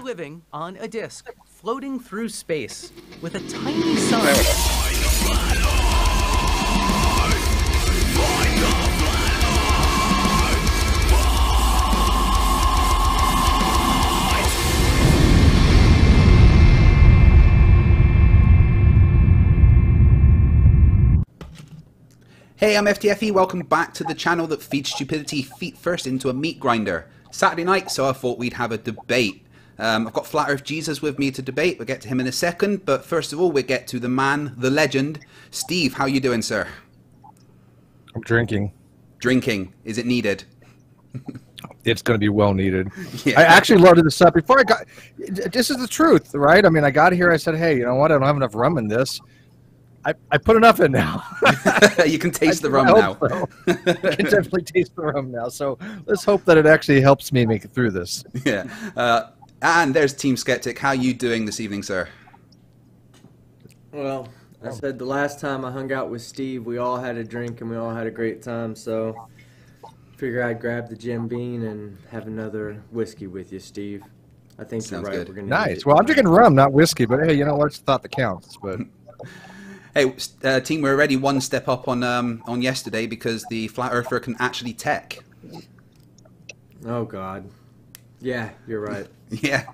living on a disk, floating through space, with a tiny sun. Hey, I'm FTFE, welcome back to the channel that feeds stupidity feet first into a meat grinder. Saturday night, so I thought we'd have a debate. I've got Flat Earth Jesus with me to debate. We'll get to him in a second, but first of all, we'll get to the man, the legend. Steve, how you doing, sir? I'm drinking. Drinking. Is it needed? It's going to be well needed. Yeah. I actually loaded this up before I got... This is the truth, right? I mean, I got here, I said, hey, you know what? I don't have enough rum in this. I put enough in now. You can taste the rum now. So. I can definitely taste the rum now. So let's hope that it actually helps me make it through this. Yeah. And there's Team Skeptic. How you doing this evening, sir? Well, I said the last time I hung out with Steve, we all had a drink and we all had a great time. So figure I'd grab the Jim Beam and have another whiskey with you, Steve. I think Sounds you're right. good. We're gonna Nice. Well, I'm drinking rum, not whiskey, but hey, you know what? It's the thought that counts. But Hey, team, we're already one step up on yesterday because the Flat Earther can actually tech. Oh God. Yeah, you're right. Yeah.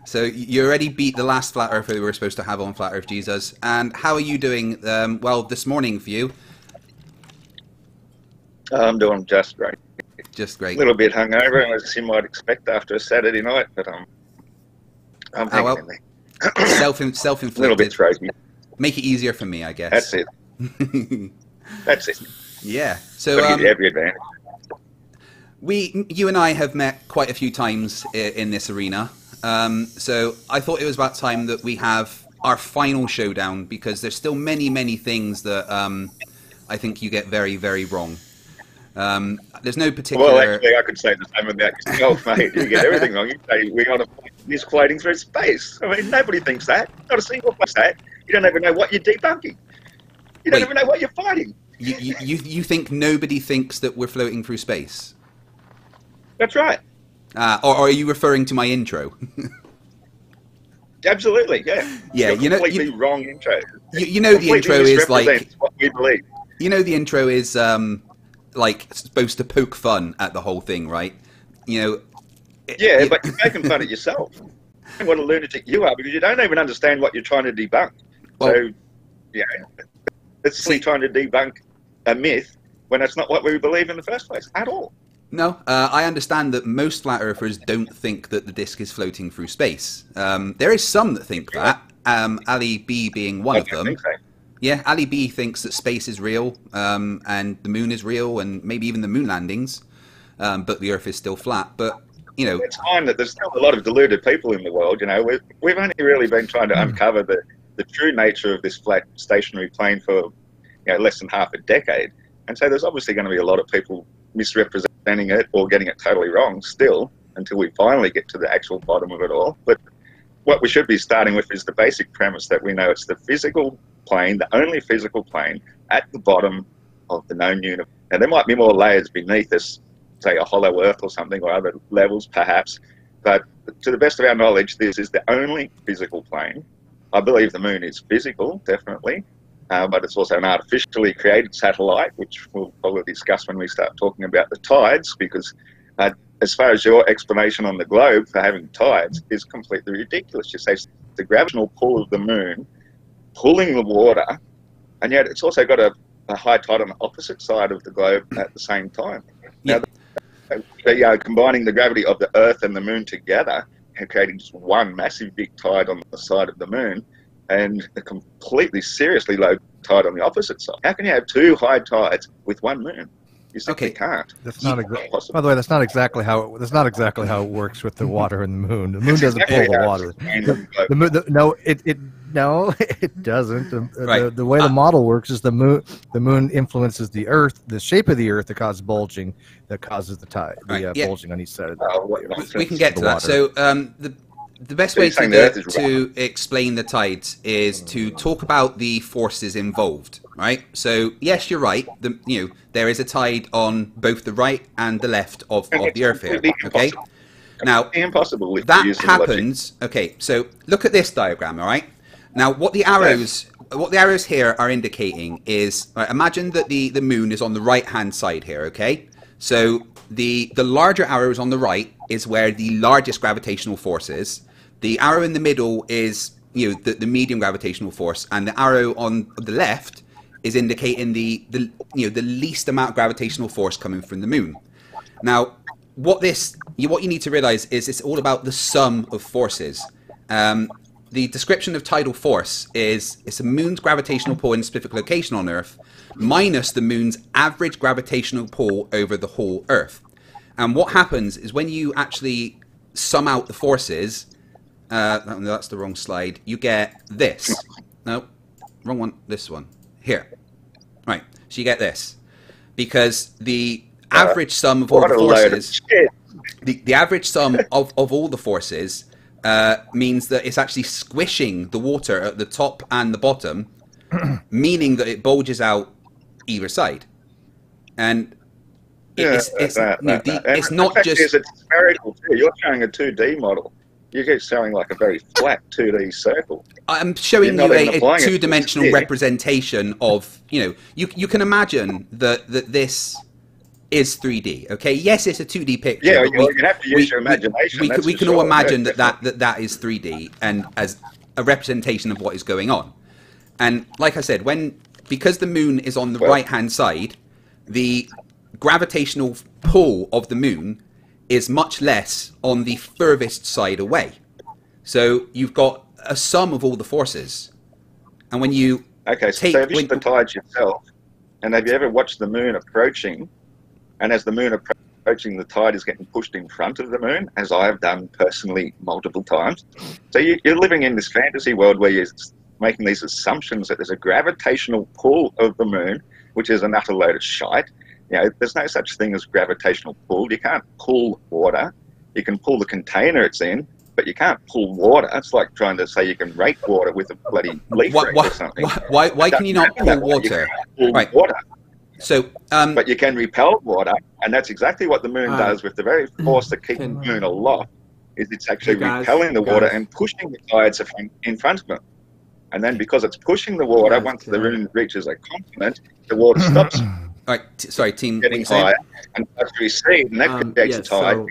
So you already beat the last Flat Earther we were supposed to have on Flat Earth Jesus. And how are you doing? Well, this morning for you? I'm doing just great. Just great. A little bit hungover, as you might expect after a Saturday night, but I'm hanging in there. Self-inflicted. A little bit throaty. Make it easier for me, I guess. That's it. That's it. Yeah. So Gotta give you every advantage. you and I have met quite a few times in this arena. So I thought it was about time that we have our final showdown because there's still many, many things that I think you get very, very wrong. There's no particular... Well, actually, I could say the same about yourself, mate. You get everything wrong. You say we're on a this floating through space. I mean, nobody thinks that. Not a single place that. You don't even know what you're debunking. You don't even know what you're fighting. You think nobody thinks that we're floating through space? That's right. Or are you referring to my intro? Absolutely, yeah. Yeah, completely wrong intro. You know the intro is like... what we believe. You know the intro is like supposed to poke fun at the whole thing, right? You know... Yeah, but you're making fun of yourself. What a lunatic you are, because you don't even understand what you're trying to debunk. Well, so, yeah, it's simply trying to debunk a myth when that's not what we believe in the first place at all. No, I understand that most flat earthers don't think that the disk is floating through space. There is some that think that, Ali B being one of them. Think so. Yeah, Ali B thinks that space is real, and the moon is real, and maybe even the moon landings, but the Earth is still flat. But you know, it's fine that there's still a lot of deluded people in the world. You know, we've only really been trying to uncover the true nature of this flat stationary plane for less than half a decade, and so there's obviously going to be a lot of people misrepresenting it or getting it totally wrong still until we finally get to the actual bottom of it all. But what we should be starting with is the basic premise that we know it's the physical plane, the only physical plane at the bottom of the known universe. Now there might be more layers beneath us, say a hollow earth or something, or other levels perhaps, but to the best of our knowledge this is the only physical plane. I believe the moon is physical, definitely, but it's also an artificially created satellite, which we'll probably discuss when we start talking about the tides, because as far as your explanation on the globe for having tides is completely ridiculous. You say the gravitational pull of the moon pulling the water, and yet it's also got a high tide on the opposite side of the globe at the same time. Yeah. Now, combining the gravity of the Earth and the moon together and creating just one massive big tide on the side of the moon and a completely seriously low tide on the opposite side. How can you have two high tides with one moon? You simply can't. That's not by the way, that's not exactly how it works with the water and the moon. The moon doesn't pull the water. No, it doesn't. The way the model works is the moon influences the Earth, the shape of the Earth that causes bulging, that causes the tide, bulging on each side of the we can get to that. So the best way to explain the tides is to talk about the forces involved, right? So yes, you're right. There is a tide on both the right and the left of the Earth here. Okay. Now, impossible if that you use the happens. Okay, so look at this diagram, all right? Now, what the arrows here are indicating is, right, imagine that the moon is on the right-hand side here, okay? So the larger arrow is on the right is where the largest gravitational force is. The arrow in the middle is, you know, the medium gravitational force, and the arrow on the left is indicating the least amount of gravitational force coming from the moon. Now, what you need to realize is it's all about the sum of forces. The description of tidal force is it's a moon's gravitational pull in a specific location on Earth minus the moon's average gravitational pull over the whole Earth. And what happens is when you actually sum out the forces, that's the wrong slide, you get this. No, wrong one, this one. Here. Right, so you get this. Because the average sum of all the forces, the average sum of all the forces means that it's actually squishing the water at the top and the bottom, meaning that it bulges out either side. And it's not just... It's spherical too. You're showing a 2D model. You're showing like a very flat 2D circle. I'm showing you a two-dimensional representation of, you can imagine that this is 3D, okay? Yes, it's a 2D picture. Yeah, you have to use your imagination. We can all imagine that is 3D and as a representation of what is going on. And like I said, because the moon is on the right-hand side, the gravitational pull of the moon is much less on the furthest side away. So you've got a sum of all the forces. And when you so have you seen the tides yourself? And have you ever watched the moon approaching? And as the moon approaching, the tide is getting pushed in front of the moon, as I have done personally multiple times. So you're living in this fantasy world where you're making these assumptions that there's a gravitational pull of the moon, which is an utter load of shite. There's no such thing as gravitational pull. You can't pull water. You can pull the container it's in, but you can't pull water. It's like trying to say you can rake water with a bloody leaf ring or something. Why can you not pull water? Right. Water. So, but you can repel water, and that's exactly what the moon does with the very force that keeps the moon aloft, is it's actually repelling the water and pushing the tides in front of it. And then because it's pushing the water, once the moon reaches a continent, the water stops. All right, sorry, team. Getting higher, and that's recede, and that creates a tide.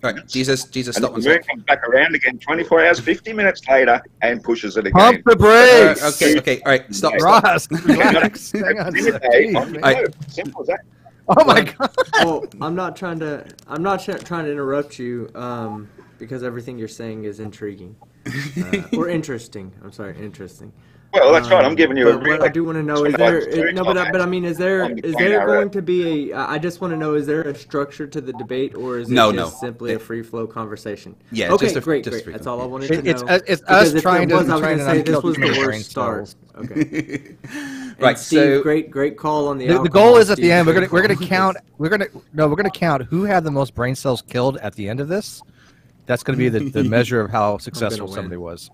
Right, Jesus, stop one second. The moon comes back around again 24 hours, 50 minutes later, and pushes it again. Pump the brakes! Okay, all right, stop. Ross, relax. Hang on. Simple as that. Oh my God! Well, I'm not trying to interrupt you, because everything you're saying is intriguing, or interesting. I'm sorry, interesting. Well, that's right. I'm giving you a. What I do want to know is there but I mean, is there going to be a? I just want to know, is there a structure to the debate, or is it just simply a free flow conversation? Yeah. Okay, great. That's all I wanted to know. It's us trying to say this was the worst start. Okay. Right. Steve, great call on the. The goal is at the end. We're gonna count who had the most brain cells killed at the end of this. That's going to be the measure of how successful somebody was.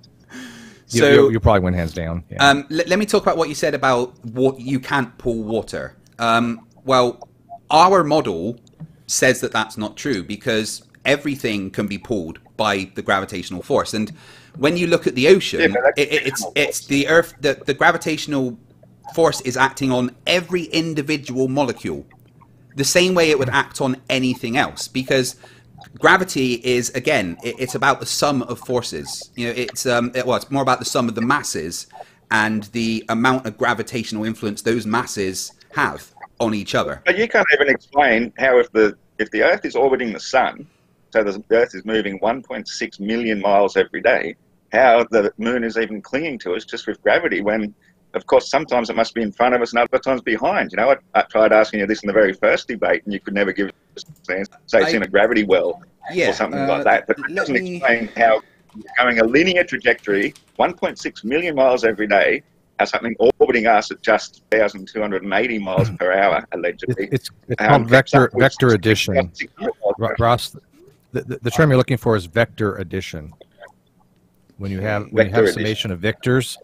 So you probably win hands down. Yeah. Let me talk about what you said about what you can't pull water. Well, our model says that that's not true because everything can be pulled by the gravitational force. And when you look at the ocean, it's the Earth. The gravitational force is acting on every individual molecule, the same way it would act on anything else, because gravity is, again, it's about the sum of forces. It's more about the sum of the masses and the amount of gravitational influence those masses have on each other. But you can't even explain how if the Earth is orbiting the sun, so the Earth is moving 1.6 million miles every day, how the moon is even clinging to us just with gravity when, of course, sometimes it must be in front of us and other times behind. I tried asking you this in the very first debate and you could never give us an answer. Say it's in a gravity well or something like that. But it doesn't explain how going a linear trajectory, 1.6 million miles every day, has something orbiting us at just 1,280 miles per hour, allegedly. It's called vector addition. Ross, the term you're looking for is vector addition. When you have summation of vectors,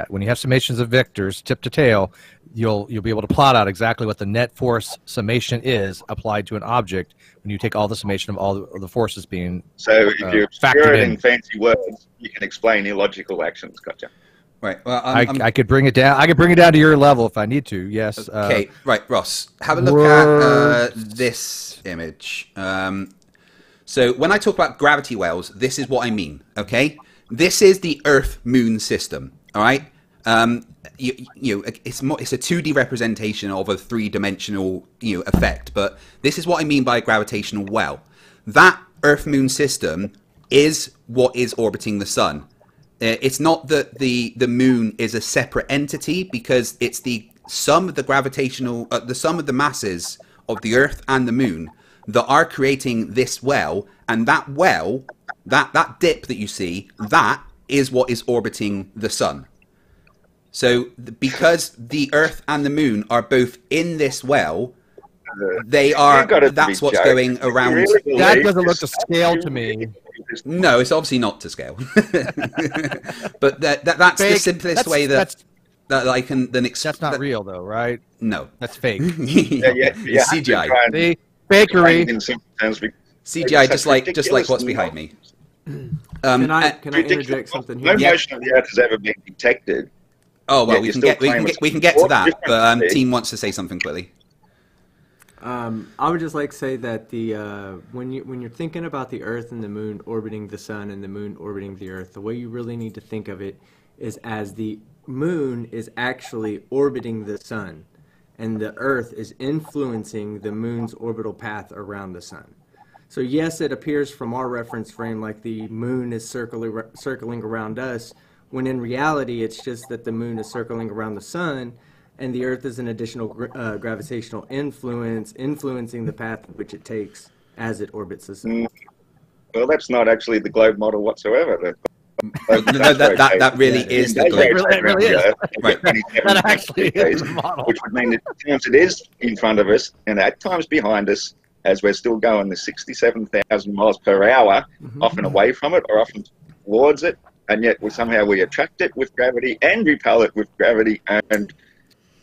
when you have summations of vectors, tip to tail, you'll be able to plot out exactly what the net force summation is applied to an object when you take all the summation of all the forces being So if you obscure it in fancy words, you can explain illogical actions. Gotcha. Right. Well, I could bring it down. I could bring it down to your level if I need to. Yes. Okay. Right, Ross. Have a look at this image. So when I talk about gravity wells, this is what I mean. Okay. This is the Earth-Moon system. All right. It's a 2D representation of a 3-dimensional effect, but this is what I mean by a gravitational well. That Earth-Moon system is what is orbiting the sun. It's not that the moon is a separate entity, because it's the sum of the gravitational, the sum of the masses of the Earth and the moon that are creating this well, and that well, that dip that you see, that is what is orbiting the sun. So because the Earth and the moon are both in this well, they are. That's what's going around. Really that doesn't look to scale to me. No, it's obviously not to scale. But that's fake. The simplest way that I can then explain. That's not real, though, right? No, that's fake. CGI. The fakery. CGI, just like what's behind me. Can I interject something here? No motion of the Earth has ever been detected. Oh well, we can get to that. But Team wants to say something quickly. I would just like to say that when you're thinking about the Earth and the Moon orbiting the Sun and the Moon orbiting the Earth, the way you really need to think of it is as the Moon is actually orbiting the Sun, and the Earth is influencing the Moon's orbital path around the Sun. So yes, it appears from our reference frame like the Moon is circling around us, when in reality it's just that the Moon is circling around the Sun, and the Earth is an additional gravitational influence, influencing the path which it takes as it orbits the Sun. Well, that's not actually the globe model whatsoever. That really is the globe. It really is. Right. That actually is the model. Which would mean that at times it is in front of us, and at times behind us, as we're still going the 67,000 miles per hour, often away from it or often towards it, and yet somehow we attract it with gravity and repel it with gravity,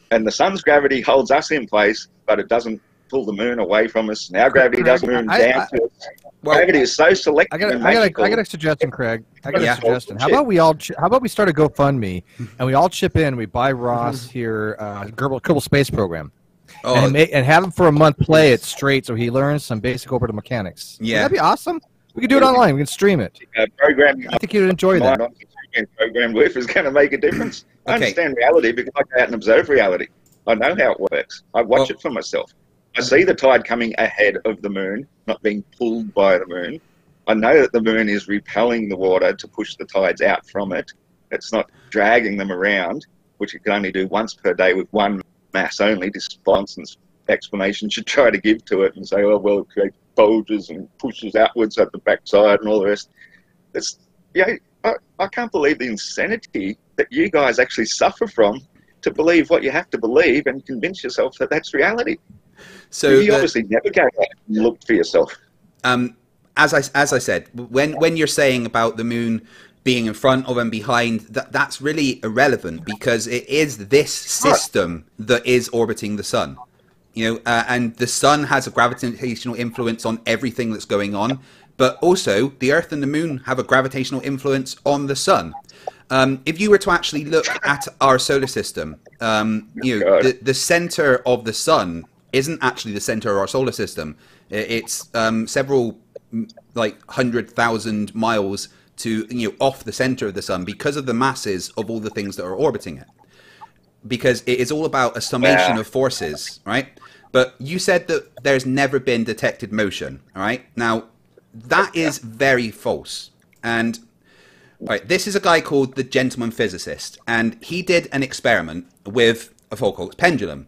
and the sun's gravity holds us in place, but it doesn't pull the moon away from us. And our gravity doesn't move down to us. Gravity is so selective and magical. I got a suggestion, Craig. I got a suggestion. How about we start a GoFundMe and we all chip in? We buy Ross here Kerbal Space Program, and have him for a month play it straight so he learns some basic orbital mechanics. Yeah, that'd be awesome. We could do it online. We can stream it. I think you'd enjoy that. Programmed with is going to make a difference. I understand reality because I go out and observe reality. I know how it works. I watch it for myself. I see the tide coming ahead of the moon, not being pulled by the moon. I know that the moon is repelling the water to push the tides out from it. It's not dragging them around, which it can only do once per day with one mass only, despite explanation should try to give to it and say, oh, well, it creates bulges and pushes outwards at the backside and all the rest. I can't believe the insanity that you guys actually suffer from to believe what you have to believe and convince yourself that that's reality. So you obviously never go out and look for yourself. As I said, when you're saying about the moon being in front of and behind, that's really irrelevant because it is this system that is orbiting the sun. And the sun has a gravitational influence on everything that's going on. But also, the Earth and the Moon have a gravitational influence on the Sun. If you were to actually look at our solar system, the center of the Sun isn't actually the center of our solar system. It's several, 100,000 miles to off the center of the Sun because of the masses of all the things that are orbiting it. Because it is all about a summation of forces, right? But you said that there's never been detected motion, all right? Now, that is very false. And this is a guy called the Gentleman Physicist, and he did an experiment with a Foucault's pendulum.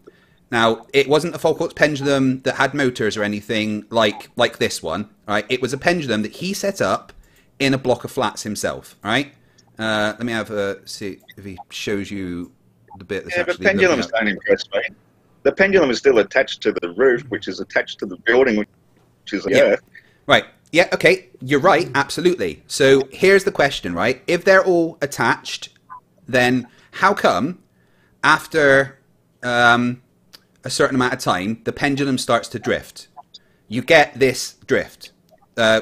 Now, it wasn't a Foucault's pendulum that had motors or anything like this one. Right? It was a pendulum that he set up in a block of flats himself. Right? Let me see if he shows you the bit that's actually. But pendulums don't impress me. The pendulum is still attached to the roof, which is attached to the building, which is the Earth. Right. Yeah, okay, you're right, absolutely. So here's the question, right? If they're all attached, then how come after a certain amount of time, the pendulum starts to drift. You get this drift,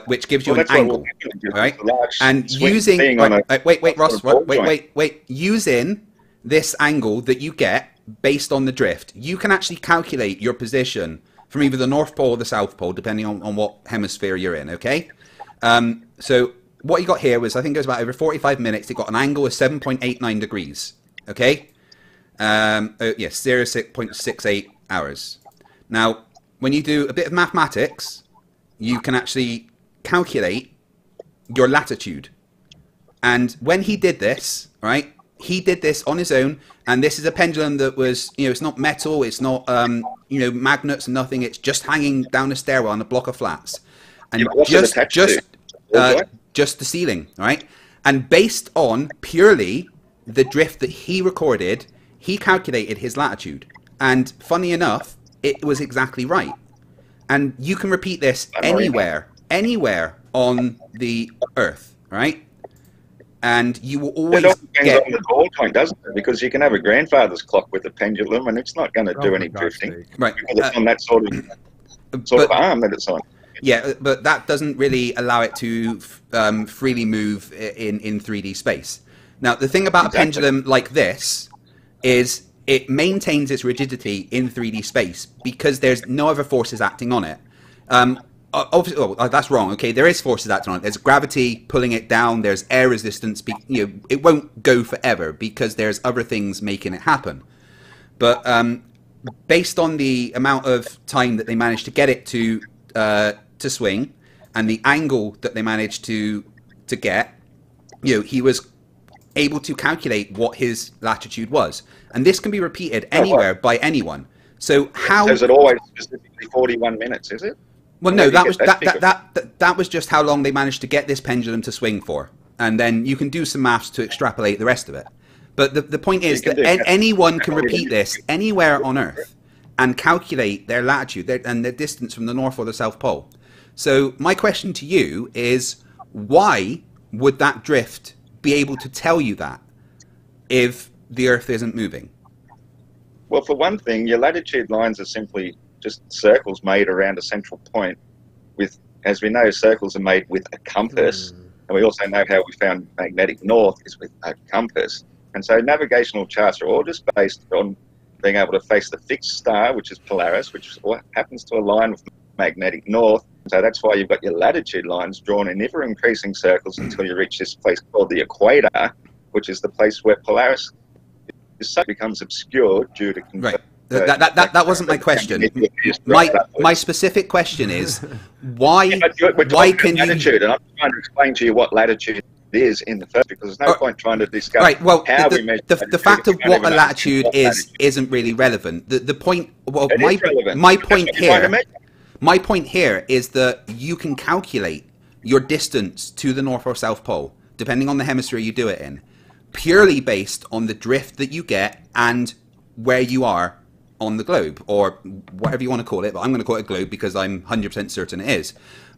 which gives you an angle, right? And using wait, Ross, wait. Using this angle that you get based on the drift, you can actually calculate your position from either the North Pole or the South Pole, depending on what hemisphere you're in. Okay, so what you got here was, I think it was about over 45 minutes. It got an angle of 7.89 degrees. Okay, yes, 0.68 hours. Now, when you do a bit of mathematics, you can actually calculate your latitude. And when he did this, right, he did this on his own. And this is a pendulum that was, it's not metal, it's not, magnets and nothing. It's just hanging down a stairwell on a block of flats. And just the ceiling, right? And based on purely the drift that he recorded, he calculated his latitude. And funny enough, it was exactly right. And you can repeat this anywhere on the Earth, right? And you will always get on the ball point, doesn't it? Because you can have a grandfather's clock with a pendulum, and it's not going to do any drifting, right? Because it's on that sort of arm that it's on. Yeah, but that doesn't really allow it to freely move in 3D space. Now, the thing about a pendulum like this is it maintains its rigidity in 3D space because there's no other forces acting on it. Obviously, that's wrong. Okay, there is forces acting on it. There's gravity pulling it down. There's air resistance. It won't go forever because there's other things making it happen. But based on the amount of time that they managed to get it to swing and the angle that they managed to get, he was able to calculate what his latitude was, and this can be repeated anywhere by anyone. So how is it always specifically 41 minutes? Is it? Well, no, that was just how long they managed to get this pendulum to swing for, and then you can do some maths to extrapolate the rest of it. But the point is that anyone can repeat this anywhere on Earth and calculate their latitude and their distance from the North or the South Pole. So my question to you is, why would that drift be able to tell you that if the Earth isn't moving? Well, for one thing, your latitude lines are simply just circles made around a central point with, as we know, circles are made with a compass. And we also know how we found magnetic north is with a compass. And so navigational charts are all just based on being able to face the fixed star, which is Polaris, which is what happens to align with magnetic north. So that's why you've got your latitude lines drawn in ever increasing circles until you reach this place called the equator, which is the place where Polaris becomes obscured due to... Right. That wasn't my question. My specific question is, why can you... latitude, and I'm trying to explain to you what latitude is in the first, because there's no point trying to discuss how we measure the fact of what a latitude isn't really relevant. The point... Well, my point here is that you can calculate your distance to the North or South Pole, depending on the hemisphere you do it in, purely based on the drift that you get and where you are on the globe, or whatever you want to call it, but I'm going to call it a globe because I'm 100% certain it is.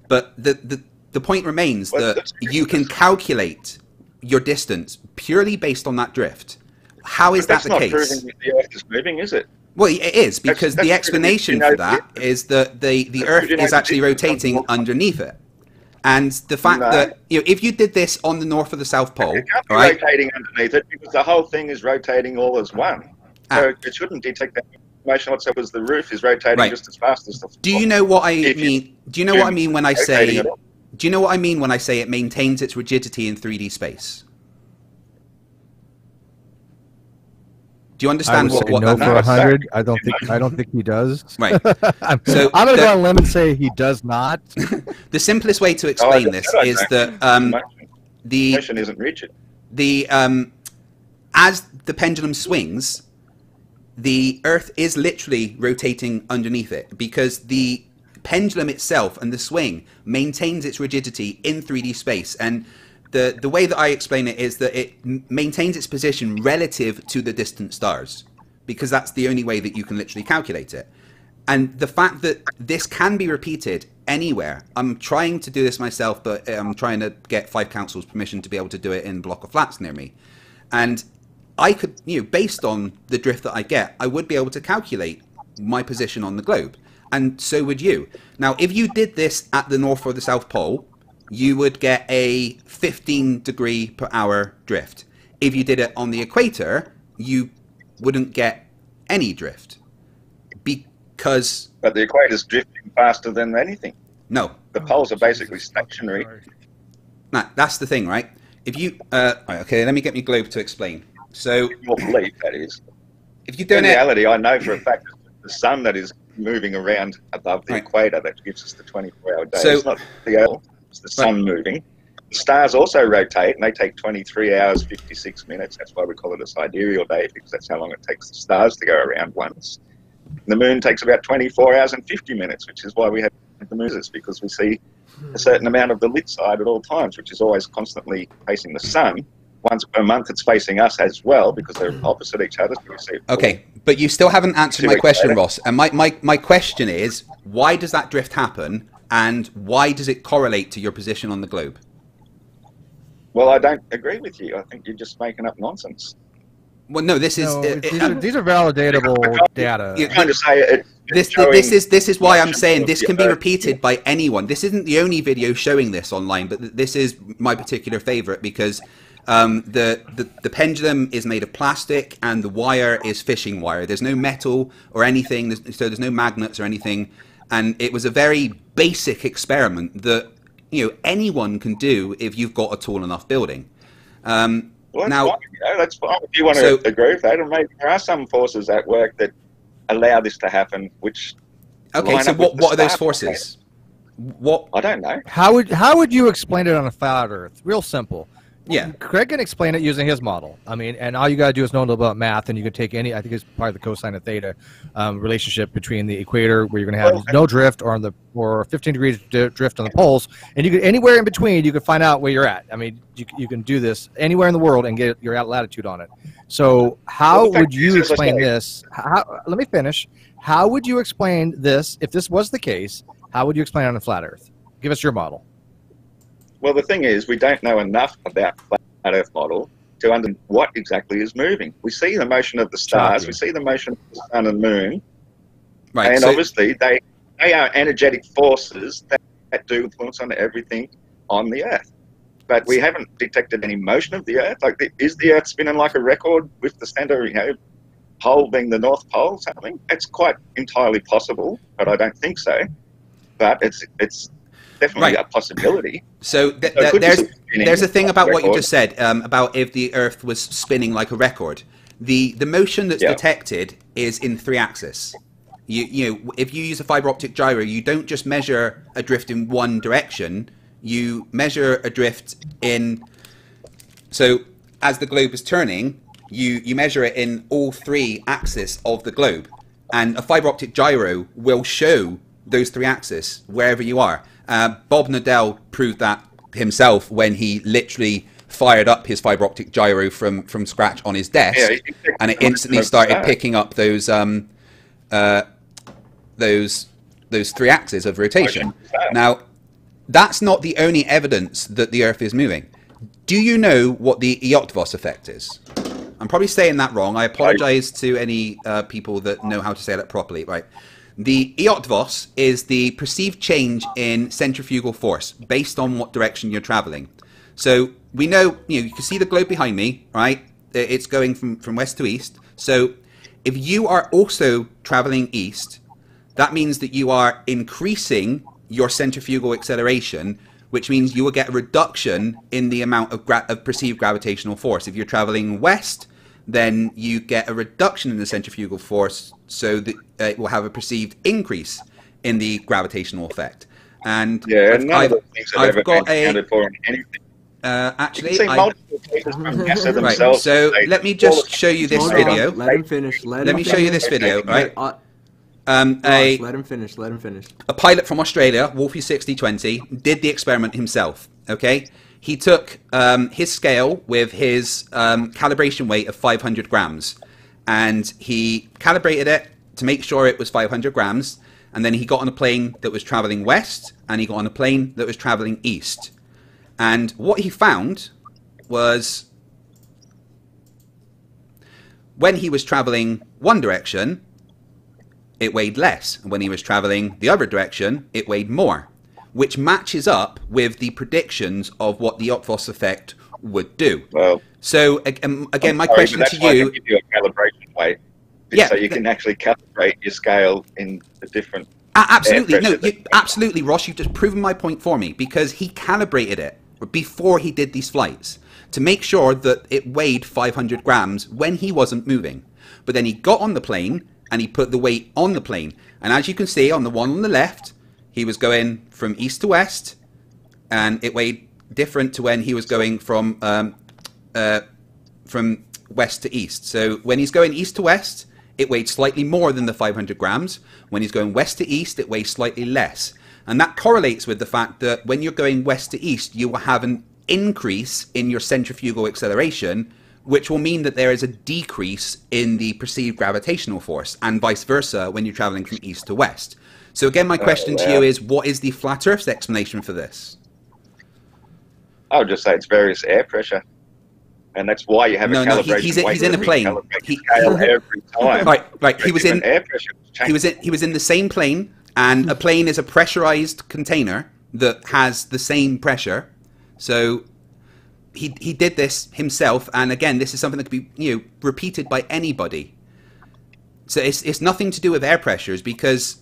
But the point remains that you can calculate your distance purely based on that drift. How is that the case? That's not proving that the Earth is moving, is it? Well, it is, because the explanation for that is that the Earth is actually rotating underneath it. And the fact that, if you did this on the North or the South Pole... It can't be rotating underneath it, because the whole thing is rotating all as one. So it shouldn't detect that information whatsoever, because the roof is rotating just as fast as the floor. Do you know what I mean? Do you know what I mean when I say... Do you know what I mean when I say it maintains its rigidity in 3D space? Do you understand what no for 100? I don't think he does. Right. So I'm going to go on a limb and say he does not. The simplest way to explain this is that the motion isn't rigid. As the pendulum swings, the Earth is literally rotating underneath it, because the pendulum itself and the swing maintains its rigidity in 3D space. And the way that I explain it is that it maintains its position relative to the distant stars, because that's the only way that you can literally calculate it. And the fact that this can be repeated anywhere, I'm trying to do this myself, but I'm trying to get 5 councils' permission to be able to do it in a block of flats near me. And I could, based on the drift that I get, I would be able to calculate my position on the globe. And so would you. Now, if you did this at the North or the South Pole, you would get a 15 degree per hour drift. If you did it on the equator, you wouldn't get any drift. Because... But the equator's drifting faster than anything. No. The poles are basically stationary. Nah, that's the thing, right? If you... okay, let me get my globe to explain. So... Your belief, that is. If you don't... In reality, I know for a fact that the sun that is moving around above the equator that gives us the 24-hour day. So, it's not the Earth, it's the sun moving. The stars also rotate, and they take 23 hours, 56 minutes. That's why we call it a sidereal day, because that's how long it takes the stars to go around once. The moon takes about 24 hours and 50 minutes, which is why we have the moons, because we see a certain amount of the lit side at all times, which is always constantly facing the sun. Once per month, it's facing us as well, because they're opposite each other. So we see okay, but you still haven't answered my question, Ross. And my question is, why does that drift happen, and why does it correlate to your position on the globe? Well, I don't agree with you. I think you're just making up nonsense. Well, no, this is... these are validatable data. You're trying to say it... This is why I'm saying this can be repeated by anyone. This isn't the only video showing this online, but this is my particular favorite, because the pendulum is made of plastic and the wire is fishing wire. There's no metal or anything, so there's no magnets or anything. And it was a very basic experiment that anyone can do if you've got a tall enough building. Well, that's now, fine, that's fine if you want to agree with that. And maybe there are some forces at work that allow this to happen, which... Okay, so what are those forces? What? I don't know. How would you explain it on a flat Earth? Real simple. Yeah. Craig can explain it using his model. I mean, and all you got to do is know a little about math, and you can take any, I think it's probably the cosine of theta relationship between the equator, where you're going to have no drift, or 15 degrees drift on the poles, and you can, anywhere in between, you can find out where you're at. I mean, you can do this anywhere in the world and get your latitude on it. So how would you explain this? Let me finish. How would you explain this, if this was the case, how would you explain it on a flat Earth? Give us your model. Well, the thing is, we don't know enough about flat Earth model to understand what exactly is moving. We see the motion of the stars, we see the motion of the sun and moon, right? And obviously they are energetic forces that do influence on everything on the Earth. But we haven't detected any motion of the Earth. Like, is the Earth spinning like a record with the center, pole being the North Pole? Something it's quite entirely possible, but I don't think so. But it's definitely a possibility. So there's a thing about what you just said about if the Earth was spinning like a record. The motion that's detected is in 3 axis. If you use a fiber optic gyro, you don't just measure a drift in one direction. You measure a drift in. So as the globe is turning, you measure it in all 3 axes of the globe, and a fiber optic gyro will show those 3 axes wherever you are. Bob Nadell proved that himself when he literally fired up his fiber optic gyro from scratch on his desk, and it instantly started picking up those 3 axes of rotation. Now, that's not the only evidence that the Earth is moving. Do you know what the Eötvös effect is? I'm probably saying that wrong. I apologize to any people that know how to say that properly. Right. The Eötvös is the perceived change in centrifugal force based on what direction you're traveling. So we know, you can see the globe behind me, right? It's going from west to east. So if you are also traveling east, that means that you are increasing your centrifugal acceleration, which means you will get a reduction in the amount of perceived gravitational force. If you're traveling west, then you get a reduction in the centrifugal force, so that it will have a perceived increase in the gravitational effect. And I've got a... actually, right, so let me just show you this video. Let him finish. Let me show you this video, right? Let him finish. A pilot from Australia, Wolfie6020, did the experiment himself. Okay, he took his scale with his calibration weight of 500 grams, and he calibrated it to make sure it was 500 grams. And then he got on a plane that was traveling west, and he got on a plane that was traveling east. And what he found was when he was traveling one direction, it weighed less. And when he was traveling the other direction, it weighed more, which matches up with the predictions of what the Optos effect would do. Well, so again, my question to you... I give you a calibration weight, so you can actually calibrate your scale in the different... Absolutely. No, absolutely, Ross. You've just proven my point for me, because he calibrated it before he did these flights to make sure that it weighed 500 grams when he wasn't moving. But then he got on the plane and he put the weight on the plane. And as you can see on the one on the left, he was going from east to west, and it weighed different to when he was going from west to east. So when he's going east to west, it weighed slightly more than the 500 grams. When he's going west to east, it weighs slightly less. And that correlates with the fact that when you're going west to east, you will have an increase in your centrifugal acceleration, which will mean that there is a decrease in the perceived gravitational force, and vice versa when you're traveling from east to west. So again, my question to you is, what is the flat Earth's explanation for this? I would just say it's various air pressure. And that's why you have a calibration. He's in a plane. Every time. Right. He was in air pressure. He was in the same plane, and a plane is a pressurized container that has the same pressure. So he did this himself, and again, this is something that could be repeated by anybody. So it's nothing to do with air pressures, because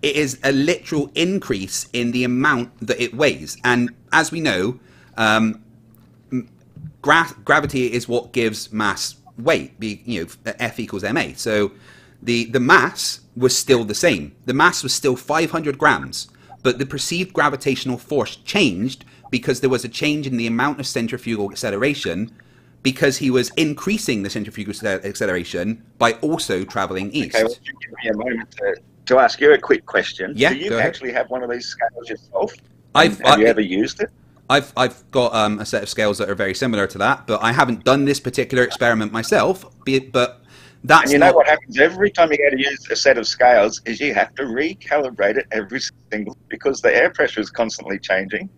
it is a literal increase in the amount that it weighs. And as we know, gravity is what gives mass weight. F equals ma. So the mass was still the same. The mass was still 500 grams, but the perceived gravitational force changed because there was a change in the amount of centrifugal acceleration, because he was increasing the centrifugal acceleration by also traveling east. Okay, well, you give me a moment to ask you a quick question. Yeah, do you actually have one of these scales yourself? Have you ever used it? I've got a set of scales that are very similar to that, but I haven't done this particular experiment myself. But that's and you know what happens every time you go to use a set of scales is you have to recalibrate it every single, because the air pressure is constantly changing,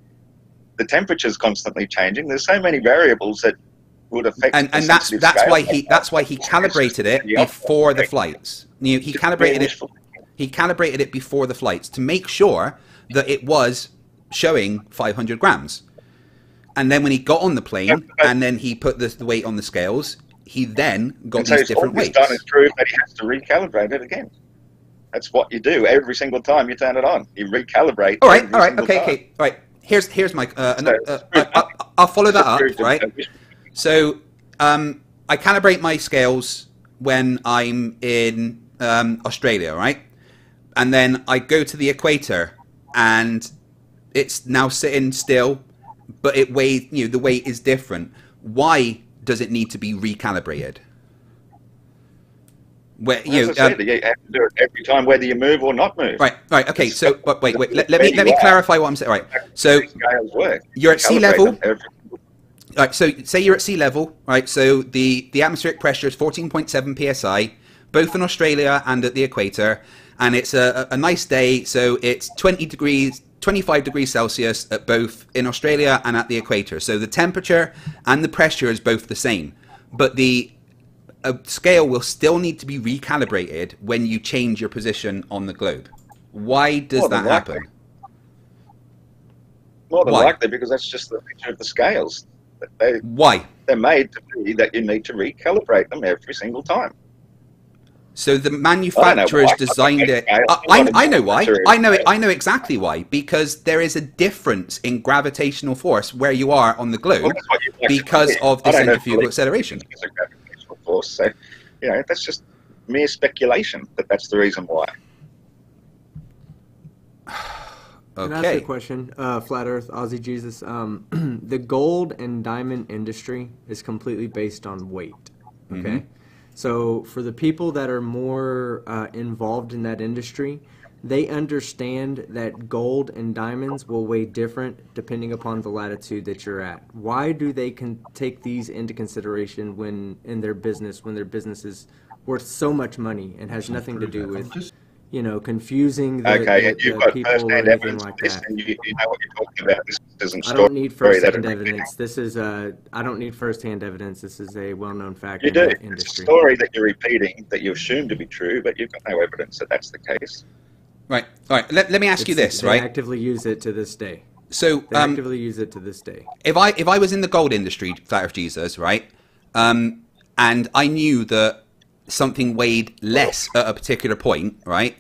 the temperature is constantly changing. There's so many variables that would affect. And that's why he calibrated it before the flights. He calibrated it before the flights to make sure that it was showing 500 grams. And then when he got on the plane and then he put the weight on the scales, he then got these different weights. All he's done is prove that he has to recalibrate it again. That's what you do every single time you turn it on. You recalibrate. All right. Here's my. I'll follow that up. Right. So I calibrate my scales when I'm in Australia, right? And then I go to the equator, and it's now sitting still, but it weighs. The weight is different. Why does it need to be recalibrated? Where you have to do it every time, whether you move or not move. Right. Okay. So, wait. Let me clarify what I'm saying. Right. So you're at sea level. Right. So say you're at sea level. Right. So the atmospheric pressure is 14.7 psi, both in Australia and at the equator, and it's a nice day. So it's 25 degrees Celsius at both in Australia and at the equator. So the temperature and the pressure is both the same, but a scale will still need to be recalibrated when you change your position on the globe. Why does that happen? More than likely, because that's just the nature of the scales. Why? They're made to be that you need to recalibrate them every single time. So the manufacturers designed it. I know why. I know exactly why. Because there is a difference in gravitational force where you are on the globe because of the centrifugal acceleration. Force. So, that's just mere speculation that's the reason why. Okay. Can I ask you a question? Flat Earth, Aussie Jesus. The gold and diamond industry is completely based on weight. Okay. Mm-hmm. So for the people that are more involved in that industry, they understand that gold and diamonds will weigh different depending upon the latitude that you're at. Why do they take these into consideration when their business is worth so much money and has nothing to do with, confusing the you've got people or anything like that? And you know what you're talking about. This is isn't I don't need story that first-hand evidence. This is I don't need first-hand evidence. This is a well-known fact you in do. the It's a industry. story that you're repeating that you assume to be true, but you've got no evidence that that's the case. Right. All right. Let me ask you this, They right? actively use it to this day. So, They actively use it to this day. if I was in the gold industry, Flat Earth Jesus, right, and I knew that something weighed less at a particular point, right,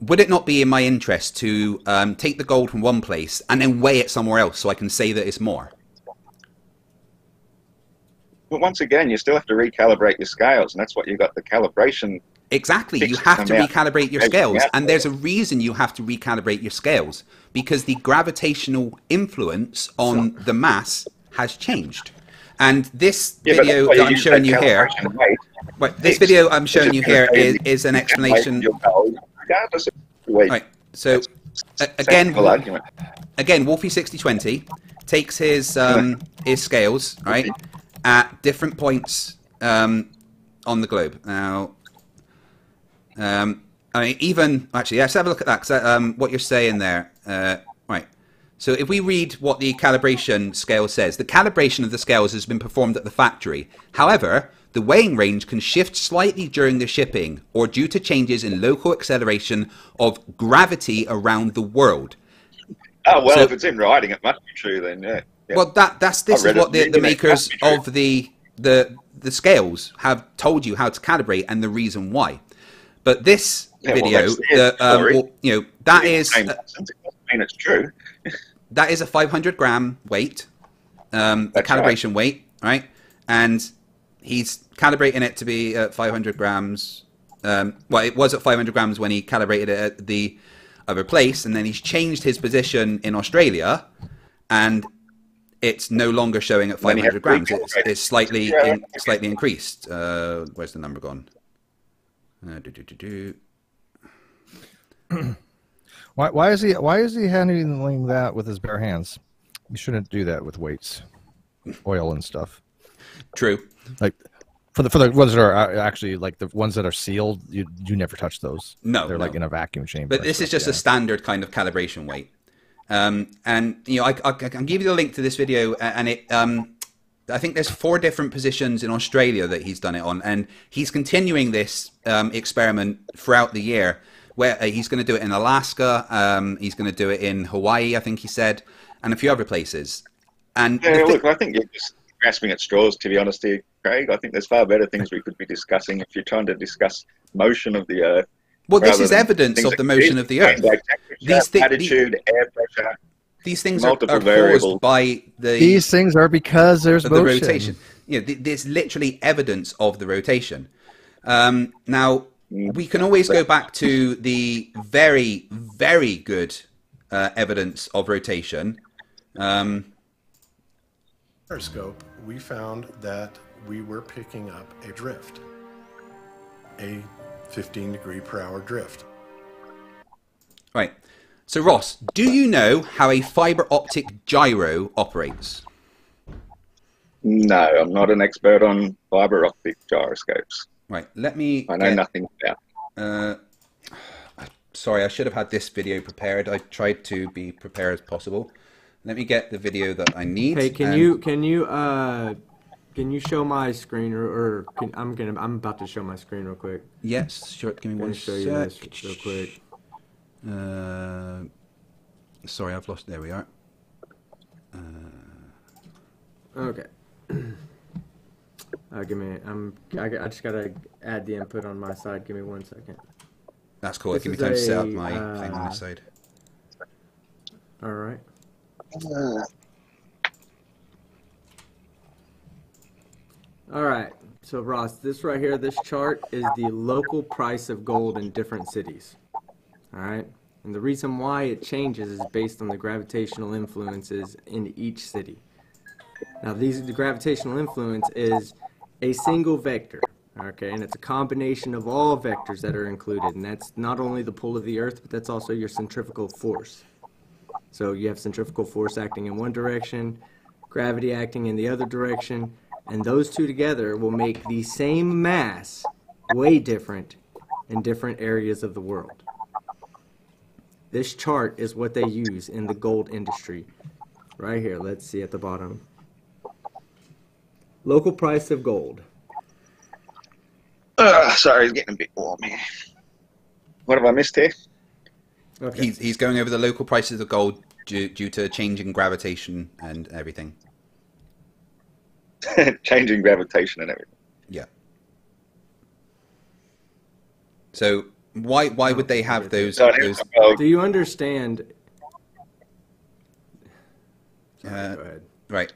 would it not be in my interest to take the gold from one place and then weigh it somewhere else so I can say that it's more? But once again, you still have to recalibrate your scales, and that's what you've got the calibration. Exactly. You have to recalibrate your scales, and there's a reason you have to recalibrate your scales, because the gravitational influence on the mass has changed. And this video that I'm showing you here, this video I'm showing you here is an explanation. Regardless of weight. Right. So again, Wolfie 6020 takes his scales, right, at different points on the globe. Now, I mean, even actually, let's have a look at that. 'Cause, what you're saying there, right? So if we read what the calibration scale says, the calibration of the scales has been performed at the factory. However, the weighing range can shift slightly during the shipping or due to changes in local acceleration of gravity around the world. Oh, well, if it's in writing, it must be true then, yeah. Well, this is what the makers of the scales have told you how to calibrate and the reason why. But this video, that is... It doesn't mean it's true. That is a 500 gram weight, the calibration weight, right? And he's calibrating it to be at 500 grams. Well, it was at 500 grams when he calibrated it at the other place, and then he's changed his position in Australia, and it's no longer showing at 500 grams. It's slightly increased. Where's the number gone? Why is he handling that with his bare hands? You shouldn't do that with weights, oil and stuff. True. Like for the ones that are actually like the ones that are sealed, you never touch those. No, they're like in a vacuum chamber. But this is just a standard kind of calibration weight. And I can give you the link to this video, and it. I think there's 4 different positions in Australia that he's done it on, and he's continuing this experiment throughout the year, where he's going to do it in Alaska, he's going to do it in Hawaii, I think he said, and a few other places. And look, I think you're just grasping at straws, to be honest here, Craig. I think there's far better things we could be discussing if you're trying to discuss motion of the Earth. Well, this is evidence of the motion of the Earth. Attitude, air pressure. These things are caused by the... These things are because there's motion. The rotation. There's literally evidence of the rotation. Now, we can always go back to the very, very good evidence of rotation. Periscope, we found that we were picking up a drift, a 15-degree-per-hour drift. Right. So, Ross, do you know how a fiber optic gyro operates? No, I'm not an expert on fiber optic gyroscopes. Right, let me... I know nothing about. Sorry, I should have had this video prepared. I tried to be prepared as possible. Let me get the video that I need. Hey, can you show my screen, I'm about to show my screen real quick. Yes, sure. Give me one sec. Show you this real quick. Sorry, I've lost. There we are. Okay. Give me. I just gotta add the input on my side. Give me 1 second. That's cool. Give me time to set up my thing on this side. All right. All right. So Ross, this right here, this chart is the local price of gold in different cities. All right. And the reason why it changes is based on the gravitational influences in each city. Now, the gravitational influence is a single vector, okay, and it's a combination of all vectors that are included, and that's not only the pull of the Earth, but that's also your centrifugal force. So you have centrifugal force acting in one direction, gravity acting in the other direction, and those two together will make the same mass way different in different areas of the world. This chart is what they use in the gold industry Right here. Let's see at the bottom. Local price of gold. Sorry, it's getting a bit warm here. What have I missed here? Okay. He's going over the local prices of gold due to changing gravitation and everything. Changing gravitation and everything. Yeah. So why would they have those? Do you understand? Go ahead. Right.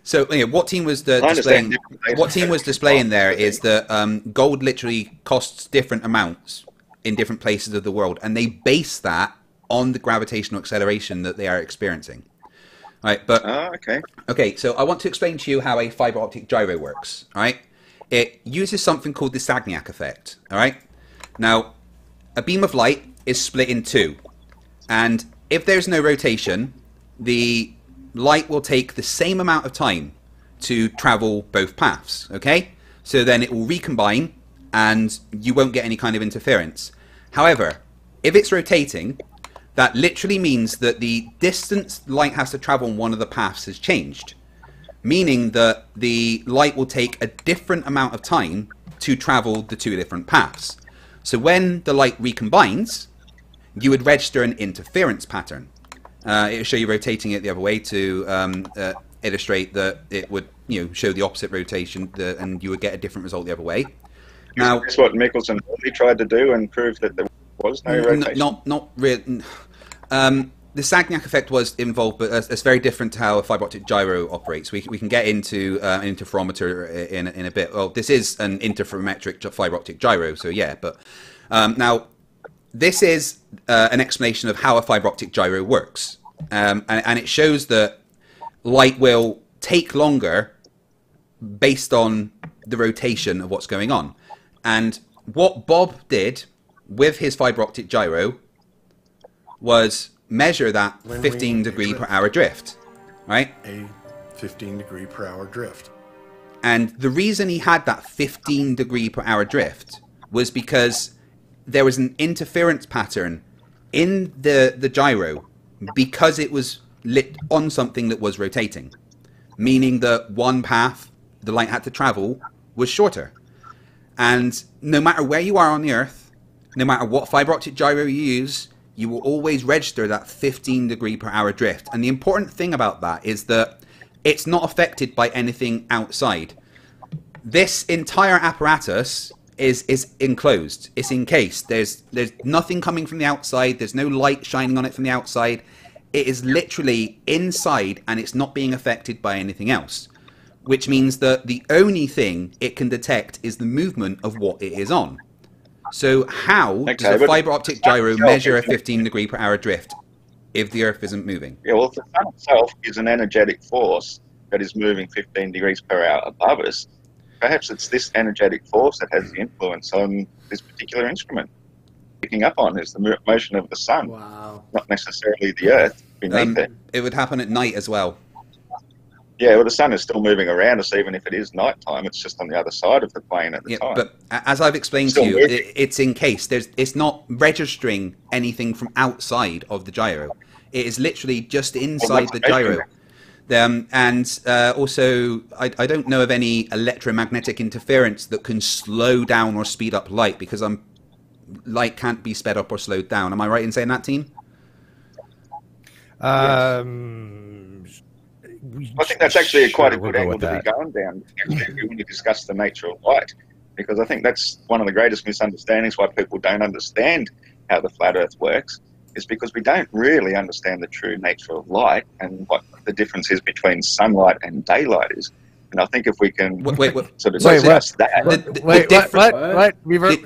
So what team was displaying? What team was displaying there is that gold literally costs different amounts in different places of the world, and they base that on the gravitational acceleration that they are experiencing. Right, but okay. So I want to explain to you how a fiber optic gyro works. All right, it uses something called the Sagnac effect. All right, now a beam of light is split in two, and if there's no rotation, the light will take the same amount of time to travel both paths. Okay, so then it will recombine, and you won't get any kind of interference. However, if it's rotating, that literally means that the distance light has to travel on one of the paths has changed, meaning that the light will take a different amount of time to travel the two different paths. So when the light recombines, you would register an interference pattern. It will show you rotating it the other way to illustrate that it would show the opposite rotation, and you would get a different result the other way. Now, that's what Michelson really tried to do and prove that there was no rotation. Not really. The Sagnac effect was involved, but it's very different to how a fiber optic gyro operates. We can get into an interferometer in a bit. Well, this is an interferometric fiber optic gyro, so yeah. But now, this is an explanation of how a fiber optic gyro works, and it shows that light will take longer based on the rotation of what's going on. And what Bob did with his fiber optic gyro was measure that 15 degree per hour drift, right? A 15 degree per hour drift. And the reason he had that 15 degree per hour drift was because there was an interference pattern in the gyro because it was lit on something that was rotating, meaning that one path the light had to travel was shorter. And no matter where you are on the Earth, no matter what fiber optic gyro you use, you will always register that 15 degree per hour drift. And the important thing about that is that it's not affected by anything outside. This entire apparatus is enclosed. It's encased. There's nothing coming from the outside. There's no light shining on it from the outside. It is literally inside, and it's not being affected by anything else. Which means that the only thing it can detect is the movement of what it is on. So how does a fiber optic gyro measure a 15 degree per hour drift if the Earth isn't moving? Yeah, well, the sun itself is an energetic force that is moving 15 degrees per hour above us. Perhaps it's this energetic force that has the influence on this particular instrument. Picking up on is the motion of the sun, not necessarily the Earth beneath it. It would happen at night as well. Yeah, well, the sun is still moving around us, even if it is nighttime. It's just on the other side of the plane at the time. But as I've explained to you, it's encased. It's not registering anything from outside of the gyro. It is literally just inside the gyro. Also, I don't know of any electromagnetic interference that can slow down or speed up light, because light can't be sped up or slowed down. Am I right in saying that, team? I think that's actually quite a good angle to be going down if we want to discuss the nature of light, because I think that's one of the greatest misunderstandings why people don't understand how the flat Earth works, is because we don't really understand the true nature of light and what the difference is between sunlight and daylight is. And I think if we can sort of discuss that... What? Reverse.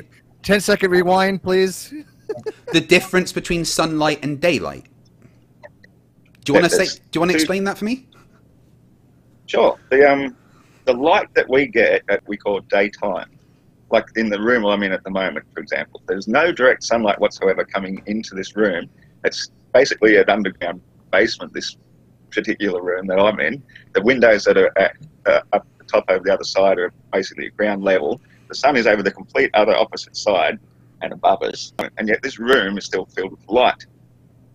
10-second rewind, please. The difference between sunlight and daylight. Do you want to explain that for me? Sure. The light that we get that we call daytime, like in the room I'm in at the moment, for example, there's no direct sunlight whatsoever coming into this room. It's basically an underground basement, this particular room that I'm in. The windows that are up the top over the other side are basically at ground level. The sun is over the complete other opposite side and above us, and yet this room is still filled with light.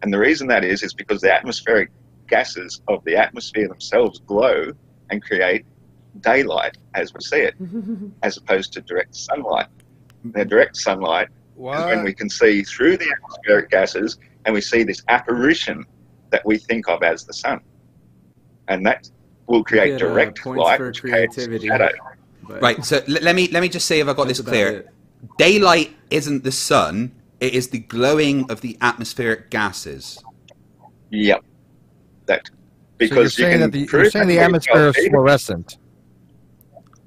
And the reason that is because the atmospheric gases of the atmosphere themselves glow and create daylight as we see it, as opposed to direct sunlight. Now, direct sunlight is when we can see through the atmospheric gases and we see this apparition that we think of as the sun. And that will create direct light, which creates shadow. Right, so let me just say if I got this clear. Daylight isn't the sun, it is the glowing of the atmospheric gases. Yep. Because so you're saying the atmosphere is fluorescent.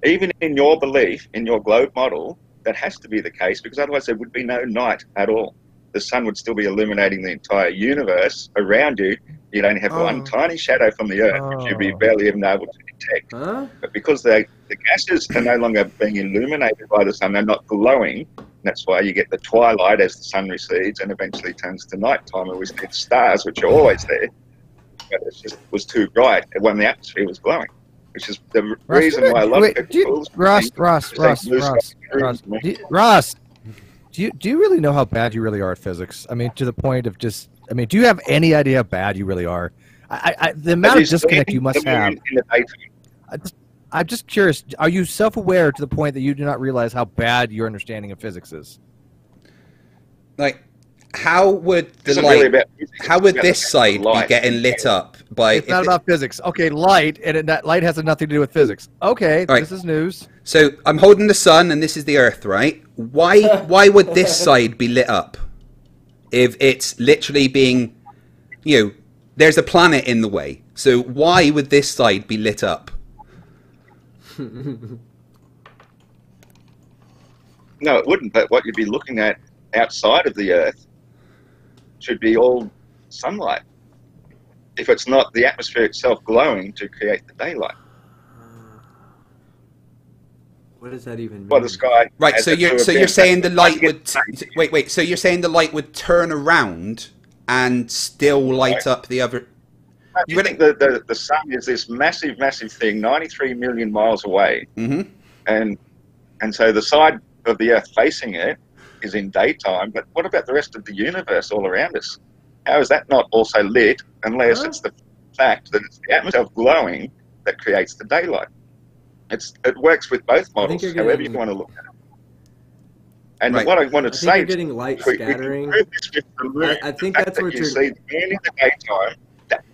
Even in your belief, in your globe model, that has to be the case, because otherwise there would be no night at all. The sun would still be illuminating the entire universe around you. You'd only have one tiny shadow from the Earth, which you'd be barely even able to detect. But because the gases are no longer being illuminated by the sun, they're not glowing. That's why you get the twilight as the sun recedes and eventually turns to nighttime, and we see the stars, which are always there. But it was too bright when the atmosphere was glowing, which is the reason why a lot of people... Ross, do you really know how bad you really are at physics? I mean, to the point of just... I mean, do you have any idea how bad you really are? The amount of disconnect you must have... I'm just curious, are you self-aware to the point that you do not realize how bad your understanding of physics is? Like, how would the light... How would this side be getting lit up by... It's not about physics. Okay, light, and that light has nothing to do with physics. Okay, this is news. So, I'm holding the sun, and this is the Earth, right? Why would this side be lit up? If it's literally being, you know, there's a planet in the way. So why would this side be lit up? No, it wouldn't. But what you'd be looking at outside of the Earth should be all sunlight. If it's not the atmosphere itself glowing to create the daylight. What does that even mean? Well, the sky. Right. So you're saying the light would wait. So you're saying the light would turn around and still light up the other. You think the sun is this massive thing, 93 million miles away, and so the side of the Earth facing it is in daytime. But what about the rest of the universe all around us? How is that not also lit? Unless it's the fact that it's the atmosphere glowing that creates the daylight. It works with both models, however you want to look at it. And what I wanted to say, you're getting light scattering. I think that's what you see the moon in the daytime.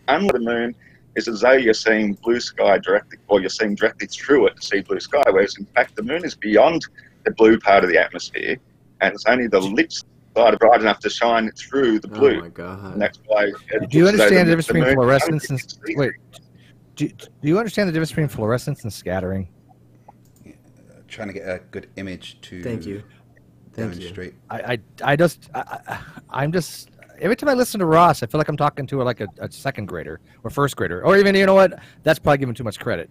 Under the moon is as though you're seeing blue sky directly, or you're seeing directly through it to see blue sky. Whereas in fact, the moon is beyond the blue part of the atmosphere, and it's only the lit side bright enough to shine through the blue. Oh my God! And that's why. Do you understand the difference between fluorescence and wait? Do you understand the difference between fluorescence and scattering? Yeah, trying to get a good image to demonstrate. I'm just every time I listen to Ross, I feel like I'm talking to like a second grader or first grader, or even, you know what? That's probably giving too much credit.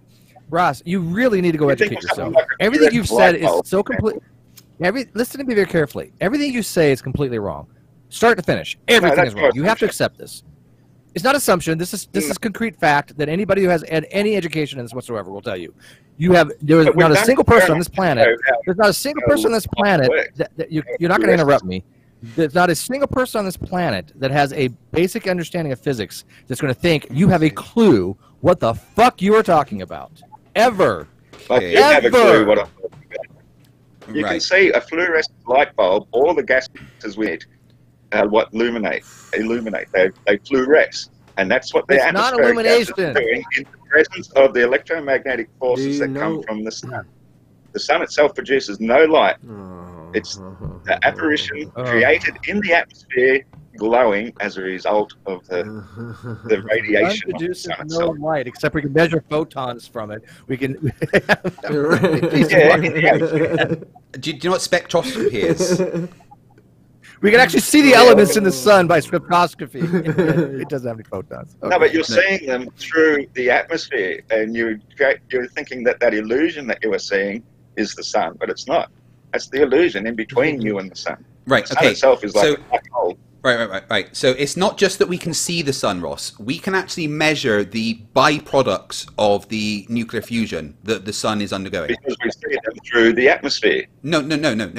Ross, you really need to go educate yourself. Everything you've said is so complete. Listen to me very carefully. Everything you say is completely wrong, start to finish. Everything is wrong. You have to accept this. It's not assumption. This is concrete fact that anybody who has had any education in this whatsoever will tell you. There is not a single person on this planet. There's not a single person on this planet that you're not going to interrupt me. There's not a single person on this planet that has a basic understanding of physics that's going to think you have a clue what the fuck you are talking about. Ever. Like you have a clue what I'm talking about. You can see a fluorescent light bulb, all the gases with it, what illuminate. They fluoresce. And that's what the atmospheric gases are doing in the presence of the electromagnetic forces that come from the sun. The sun itself produces no light. It's the apparition created in the atmosphere glowing as a result of the radiation of the sun itself. No light, except we can measure photons from it. We can. Do you know what spectroscopy is? We can actually see the elements in the sun by spectroscopy. It doesn't have any photons. Okay. No, but you're seeing them through the atmosphere, and you're thinking that illusion that you were seeing is the sun, but it's not. That's the illusion in between you and the sun. Right. The sun itself is like a black hole. Right. So it's not just that we can see the sun, Ross. We can actually measure the byproducts of the nuclear fusion that the sun is undergoing. Because we see them through the atmosphere. No.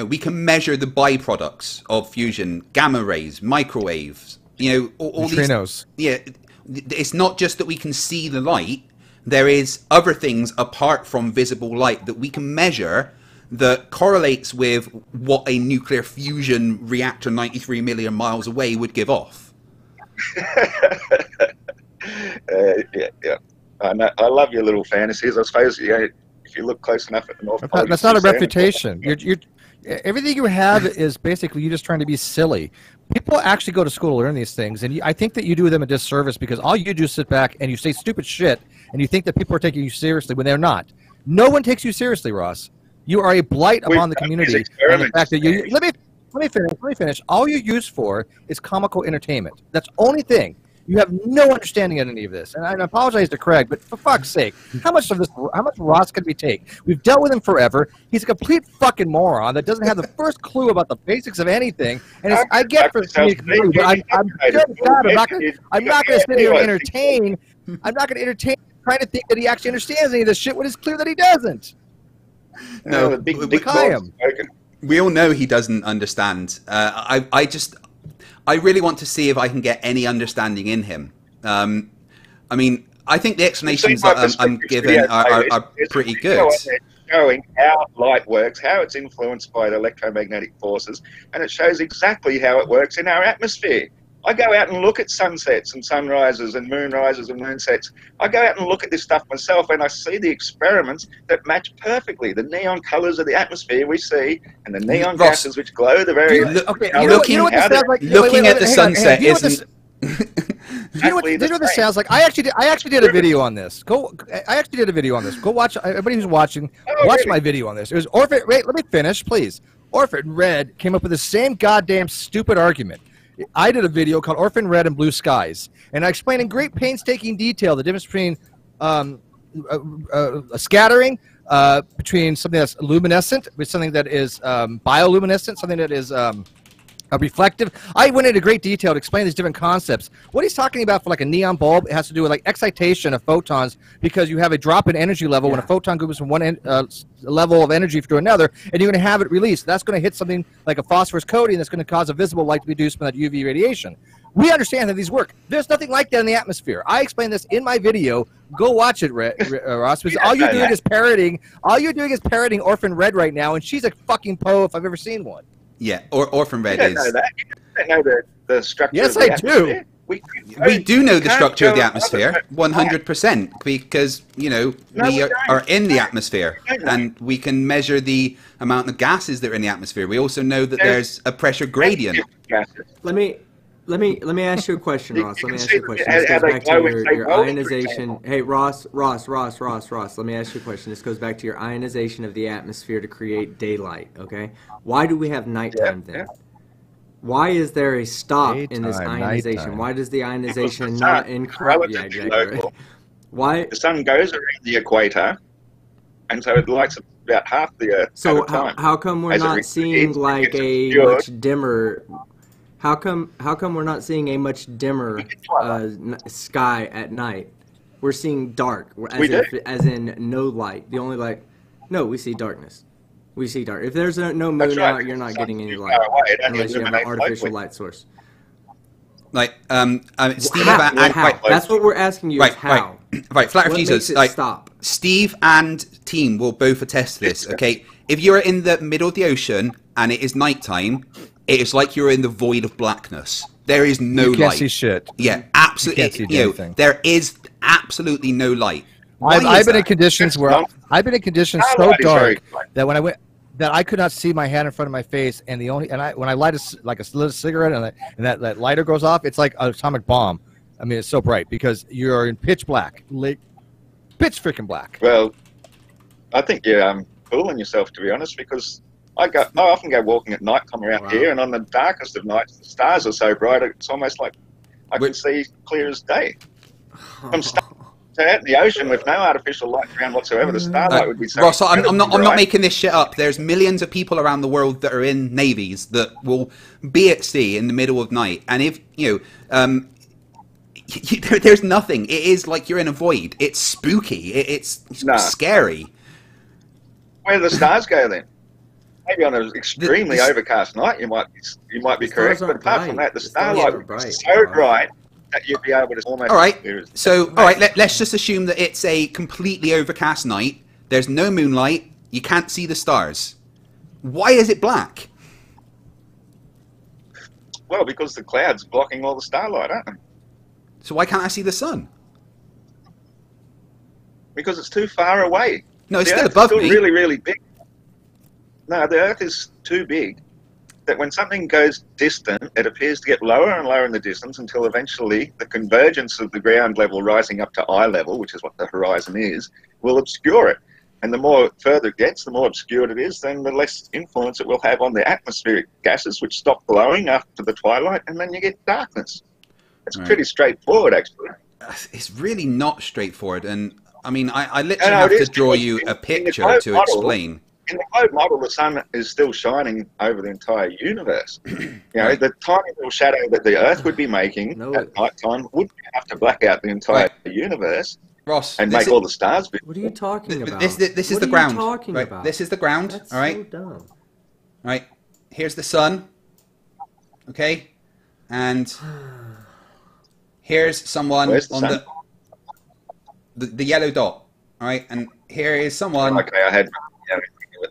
We can measure the byproducts of fusion, gamma rays, microwaves. You know, all neutrinos. These. Yeah, it's not just that we can see the light. There is other things apart from visible light that we can measure that correlates with what a nuclear fusion reactor 93 million miles away would give off. Yeah. I love your little fantasies. I suppose if you look close enough at the North Pole, that's not a refutation. Everything you have is basically you just trying to be silly. People actually go to school to learn these things, and I think that you do them a disservice because all you do is sit back and you say stupid shit, and you think that people are taking you seriously when they're not. No one takes you seriously, Ross. You are a blight upon the community. And the fact that let me finish. All you're used for is comical entertainment. That's the only thing. You have no understanding of any of this. And I apologize to Craig, but for fuck's sake, how much Ross can we take? We've dealt with him forever. He's a complete fucking moron that doesn't have the first clue about the basics of anything. And I get for me, but I'm not going to sit here and entertain. I'm not going to entertain trying to think that he actually understands any of this shit when it's clear that he doesn't. No, we all know he doesn't understand. I really want to see if I can get any understanding in him. I mean, I think the explanations that I'm given are pretty good. Showing how light works, how it's influenced by the electromagnetic forces, and it shows exactly how it works in our atmosphere. I go out and look at sunsets and sunrises and moonrises and moonsets. I go out and look at this stuff myself, and I see the experiments that match perfectly the neon colours of the atmosphere we see and the neon gases which glow the very... Looking at the sunset isn't... You know what this sounds like? I actually did a video on this. I actually did a video on this. Go watch. Everybody who's watching, watch my video on this. It was Orphan. Wait, let me finish, please. Orphan Red came up with the same goddamn stupid argument. I did a video called Orphan Red and Blue Skies, and I explained in great painstaking detail the difference between scattering, between something that's luminescent with something that is bioluminescent, something that is reflective. I went into great detail to explain these different concepts. What he's talking about for like a neon bulb, it has to do with like excitation of photons because you have a drop in energy level when a photon goes from one level of energy to another, and you're going to have it released. That's going to hit something like a phosphorus coating that's going to cause a visible light to be produced from that UV radiation. We understand that these work. There's nothing like that in the atmosphere. I explained this in my video. Go watch it, Ross. Because all you're doing is parroting. All you're doing is parroting Orphan Red right now, and she's a fucking Poe if I've ever seen one. Yeah, Orphan Red is... You don't know that. You don't know the structure yes, of the atmosphere. We do know the structure of the atmosphere, 100%, because, you know, we are in the atmosphere, and we can measure the amount of gases that are in the atmosphere. We also know that there's a pressure gradient. Let me ask you a question, Ross. Let me ask you a question. This goes back to your ionization. Hey, Ross. Let me ask you a question. This goes back to your ionization of the atmosphere to create daylight. Okay. Why do we have nighttime then? Why is there a stop in this ionization? Nighttime. Why does the ionization not increase? Yeah, exactly. Why? The sun goes around the equator, and so it lights about half the Earth. So how come we're not seeing like a much dimmer? How come we're not seeing a much dimmer sky at night? We're seeing dark, as in no light. The only light, no, we see darkness. We see dark. If there's no moon out, you're not getting any light unless you have an artificial light source. Like, Steve, how? That's what we're asking you. How? Right, Flerfs Jesus. Like, stop? Steve and team will both attest to this. Okay, if you're in the middle of the ocean and it is nighttime, it is like you're in the void of blackness. There is no light. You can't see shit. Yeah, absolutely. You can't see anything. There is absolutely no light. I've been in conditions where so dark that when I went. That I could not see my hand in front of my face, and when I light a little cigarette and that lighter goes off, it's like an atomic bomb. I mean, it's so bright because you're in pitch black, pitch freaking black. Well, I think you're fooling yourself, to be honest, because I often go walking at night, come around here, and on the darkest of nights, the stars are so bright it's almost like I can see clear as day. Out in the ocean with no artificial light around whatsoever, the starlight would be so... Ross, I'm not making this shit up. There's millions of people around the world that are in navies that will be at sea in the middle of night, and if there's nothing. It is like you're in a void. It's spooky. It's scary. Where do the stars go then? Maybe on an extremely overcast night, you might be correct. But apart from that, the starlight would be so bright that you'd be able to almost... All right, so, all right, let's just assume that it's a completely overcast night. There's no moonlight. You can't see the stars. Why is it black? Well, because the clouds are blocking all the starlight, aren't they? So why can't I see the sun? Because it's too far away. No, it's the still Earth above is still me. really, really big. No, the Earth is too big that when something goes distant, it appears to get lower and lower in the distance until eventually the convergence of the ground level rising up to eye level, which is what the horizon is, will obscure it. And the more further it gets, the more obscured it is, then the less influence it will have on the atmospheric gases, which stop glowing after the twilight, and then you get darkness. It's pretty straightforward, actually. It's really not straightforward, and I mean, I literally have to draw you a picture to explain. In the globe model, the sun is still shining over the entire universe. You know, the tiny little shadow that the Earth would be making at night time would have to black out the entire universe, Ross, and make all the stars big. What are you talking about? This is the ground. Right? This is the ground. That's all right. so dumb. All right. Here's the sun. Okay, and here's someone on the yellow dot. All right, and here is someone. Okay, I had.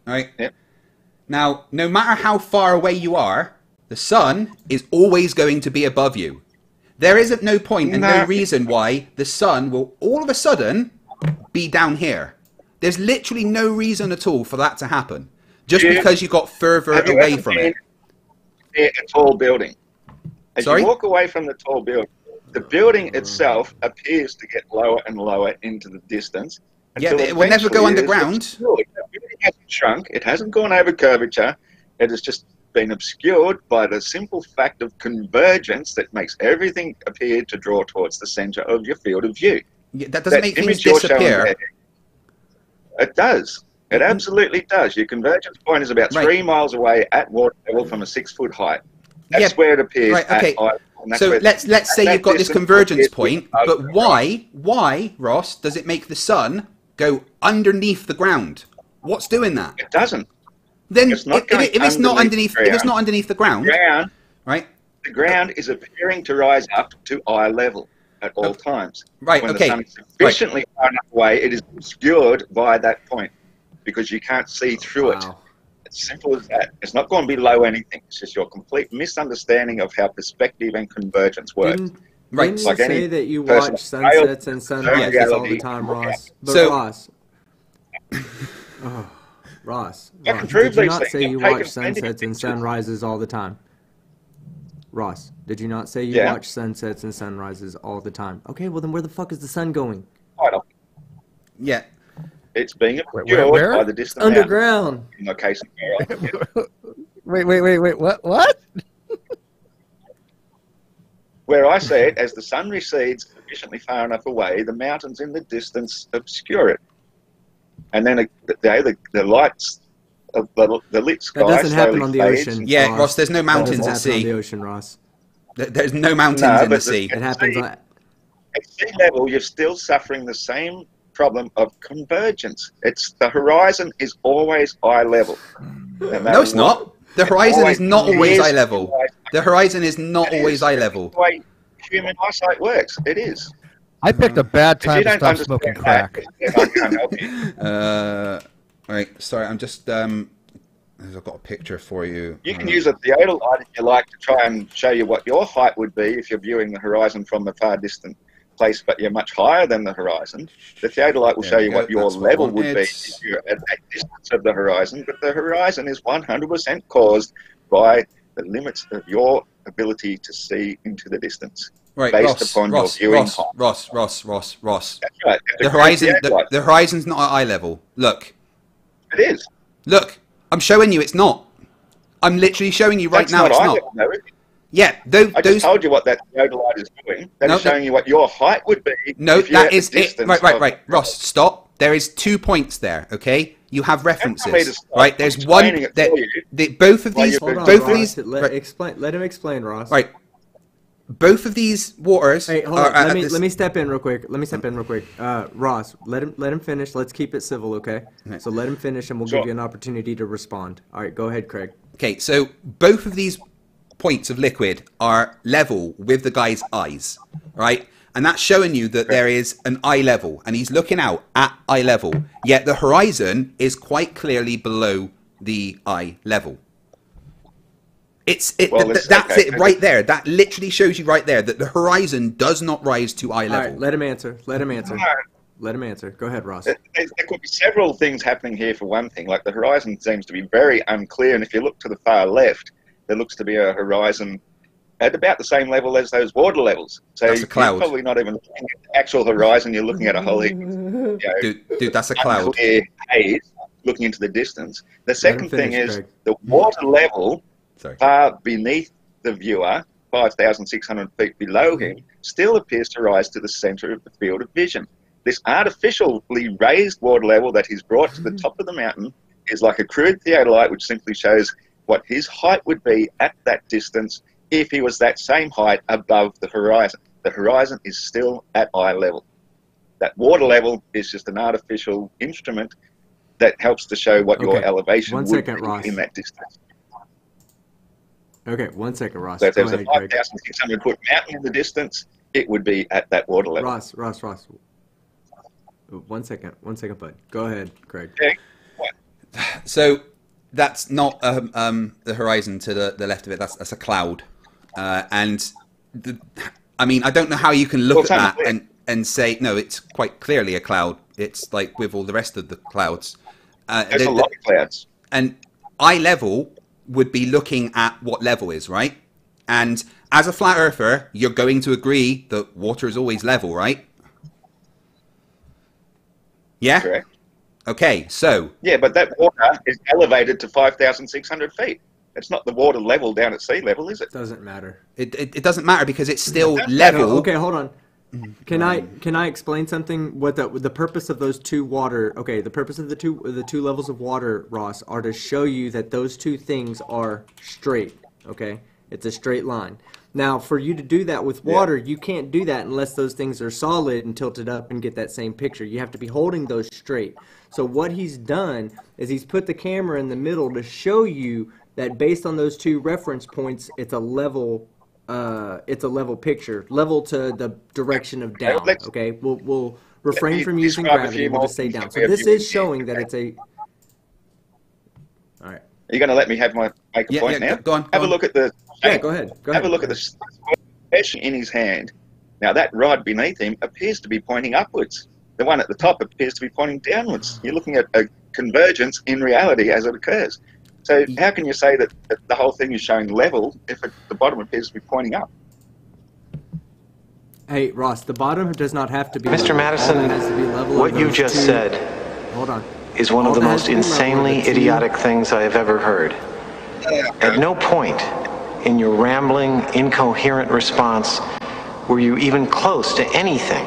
All right. Yep. Now, no matter how far away you are, the sun is always going to be above you. There isn't no point and no reason why the sun will all of a sudden be down here. There's literally no reason at all for that to happen. Just because you got further away from it. A tall building. As Sorry? you walk away from the tall building, the building itself appears to get lower and lower into the distance. Yeah, but it will never go underground. It hasn't shrunk. It hasn't gone over curvature. It has just been obscured by the simple fact of convergence that makes everything appear to draw towards the center of your field of view. Yeah, that doesn't make things disappear. It does. It absolutely does. Your convergence point is about 3 miles away at water level from a 6-foot height. That's where it appears. Right, okay. So let's say you've got this convergence point, but why, Ross, does it make the sun go underneath the ground? What's doing that? It doesn't. Then it's not if it's not underneath the ground, right? The ground is appearing to rise up to eye level at all times. Right. When the sun is sufficiently far enough away, it is obscured by that point because you can't see through it. It's simple as that. It's not going to be below anything. It's just your complete misunderstanding of how perspective and convergence work. Didn't you say that you watch sunsets and sunrises all the time, Ross? But Ross, did you not say you watch sunsets and sunrises all the time? Ross, did you not say you watch sunsets and sunrises all the time? Okay, well then where the fuck is the sun going? Yeah. It's being obscured by the distant underground. In the case of Wait, what? Where I say it, as the sun recedes sufficiently far enough away, the mountains in the distance obscure it. And then the lights of the lit sky. That doesn't happen on the ocean. Yeah, Ross, there's no mountains at sea. On the ocean, Ross. There's no mountains in the sea. It happens at sea level. You're still suffering the same problem of convergence. It's the horizon is always eye level. No, it's not. The horizon is not always eye level. The horizon is not always eye level. The way human eyesight works, it is. I picked a bad time to stop smoking crack. Right, sorry, I'm just I've got a picture for you. You can use a theodolite if you like to try and show you what your height would be if you're viewing the horizon from the far distant place, but you're much higher than the horizon. The theodolite will show you what your level would be if you're at that distance of the horizon, but the horizon is 100% caused by the limits of your ability to see into the distance. Right, based upon your viewing height. Ross. That's right. The horizon's not at eye level. Look. It is. Look, I'm showing you it's not. I'm literally showing you right now it's not. Level, yeah, I just told you what that theodolite is doing. That is showing you what your height would be. No, that is it. Right. Ross, stop. There is 2 points there, okay? You have references, right? There's one that both of these. Let him explain, Ross. Right. Both of these waters. Hey, hold on. Let me step in real quick. Ross, let him finish. Let's keep it civil, okay? So let him finish, and we'll give you an opportunity to respond. All right, go ahead, Craig. Okay, so both of these points of liquid are level with the guy's eyes, right? And that's showing you that there is an eye level, and he's looking out at eye level, yet the horizon is quite clearly below the eye level. That's it right there. That literally shows you right there that the horizon does not rise to eye level. All right, let him answer. Let him answer. Let him answer. Go ahead, Ross. There could be several things happening here. For one thing, like the horizon seems to be very unclear, and if you look to the far left, there looks to be a horizon at about the same level as those water levels. So that's a cloud. You're probably not even looking at the actual horizon. You're looking at a whole heap, dude, that's a cloud. Unclear haze looking into the distance. The second thing is the water level far beneath the viewer, 5,600 feet below him, still appears to rise to the center of the field of vision. This artificially raised water level that he's brought to the top of the mountain is like a crude theodolite, which simply shows what his height would be at that distance if he was that same height above the horizon. The horizon is still at eye level. That water level is just an artificial instrument that helps to show what your elevation would be in that distance. Okay, 1 second, Ross. So if there's a 5,600 foot mountain in the distance, it would be at that water level. Ross. 1 second, bud. Go ahead, Craig. Yeah. So that's not the horizon to the left of it. That's a cloud, I mean, I don't know how you can look at that and say no. It's quite clearly a cloud. It's like with all the rest of the clouds. There's a lot of clouds, and eye level would be looking at what level is, right? And as a flat earther, you're going to agree that water is always level, right? Yeah. Correct. Okay, so... Yeah, but that water is elevated to 5,600 feet. It's not the water level down at sea level, is it? Doesn't matter. It doesn't matter because it's still level. Okay, hold on. Can I explain something? What the purpose of those two water? Okay, the purpose of the two levels of water, Ross, are to show you that those two things are straight. Okay, it's a straight line. Now, for you to do that with water, you can't do that unless those things are solid and tilted up and get that same picture. You have to be holding those straight. So what he's done is he's put the camera in the middle to show you that based on those two reference points, it's a level picture, level to the direction of down. Okay, we'll refrain from using gravity. We'll just say down. So this is showing that it's a. All right. Are you going to let me make a point now? Go on. Have a look at the. Yeah, go ahead. Have a look at the square in his hand. Now that rod beneath him appears to be pointing upwards. The one at the top appears to be pointing downwards. You're looking at a convergence in reality as it occurs. So how can you say that the whole thing is showing level if the bottom appears to be pointing up? Hey, Ross, the bottom does not have to be Mr. level. Madison, Has to be level what you just said is one of the most insanely idiotic things I have ever heard. At no point in your rambling, incoherent response were you even close to anything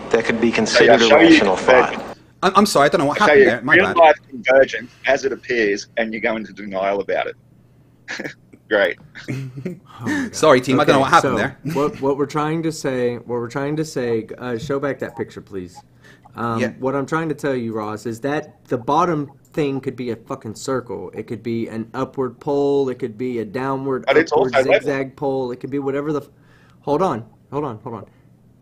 that could be considered a rational thought. I'm sorry, I don't know what happened there. My bad. Real-life convergence as it appears, and you go into denial about it. Great. Sorry, team. I don't know what happened there. what we're trying to say, show back that picture, please. What I'm trying to tell you, Ross, is that the bottom thing could be a fucking circle. It could be an upward pole. It could be a downward, upward zigzag pole. It could be whatever the. Hold on.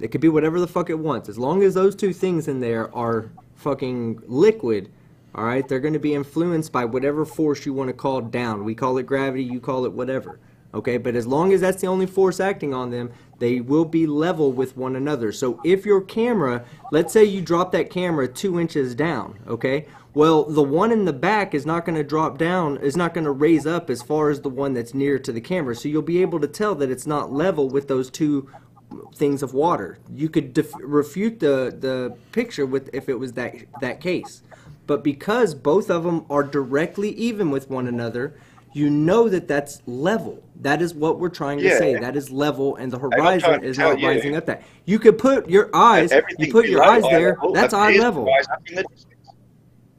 It could be whatever the fuck it wants. As long as those two things in there are fucking liquid, all right, they're going to be influenced by whatever force you want to call down. We call it gravity, you call it whatever. Okay, but as long as that's the only force acting on them, they will be level with one another. So if your camera, let's say you drop that camera 2 inches down, okay, well, the one in the back is not going to drop down, is not going to raise up as far as the one that's near to the camera. So you'll be able to tell that it's not level with those two things of water. You could refute the picture with if it was that case. But because both of them are directly even with one another, you know that that's level. That is what we're trying to say. That is level, and the horizon is not rising up that. You could put your eyes, there, that's eye level.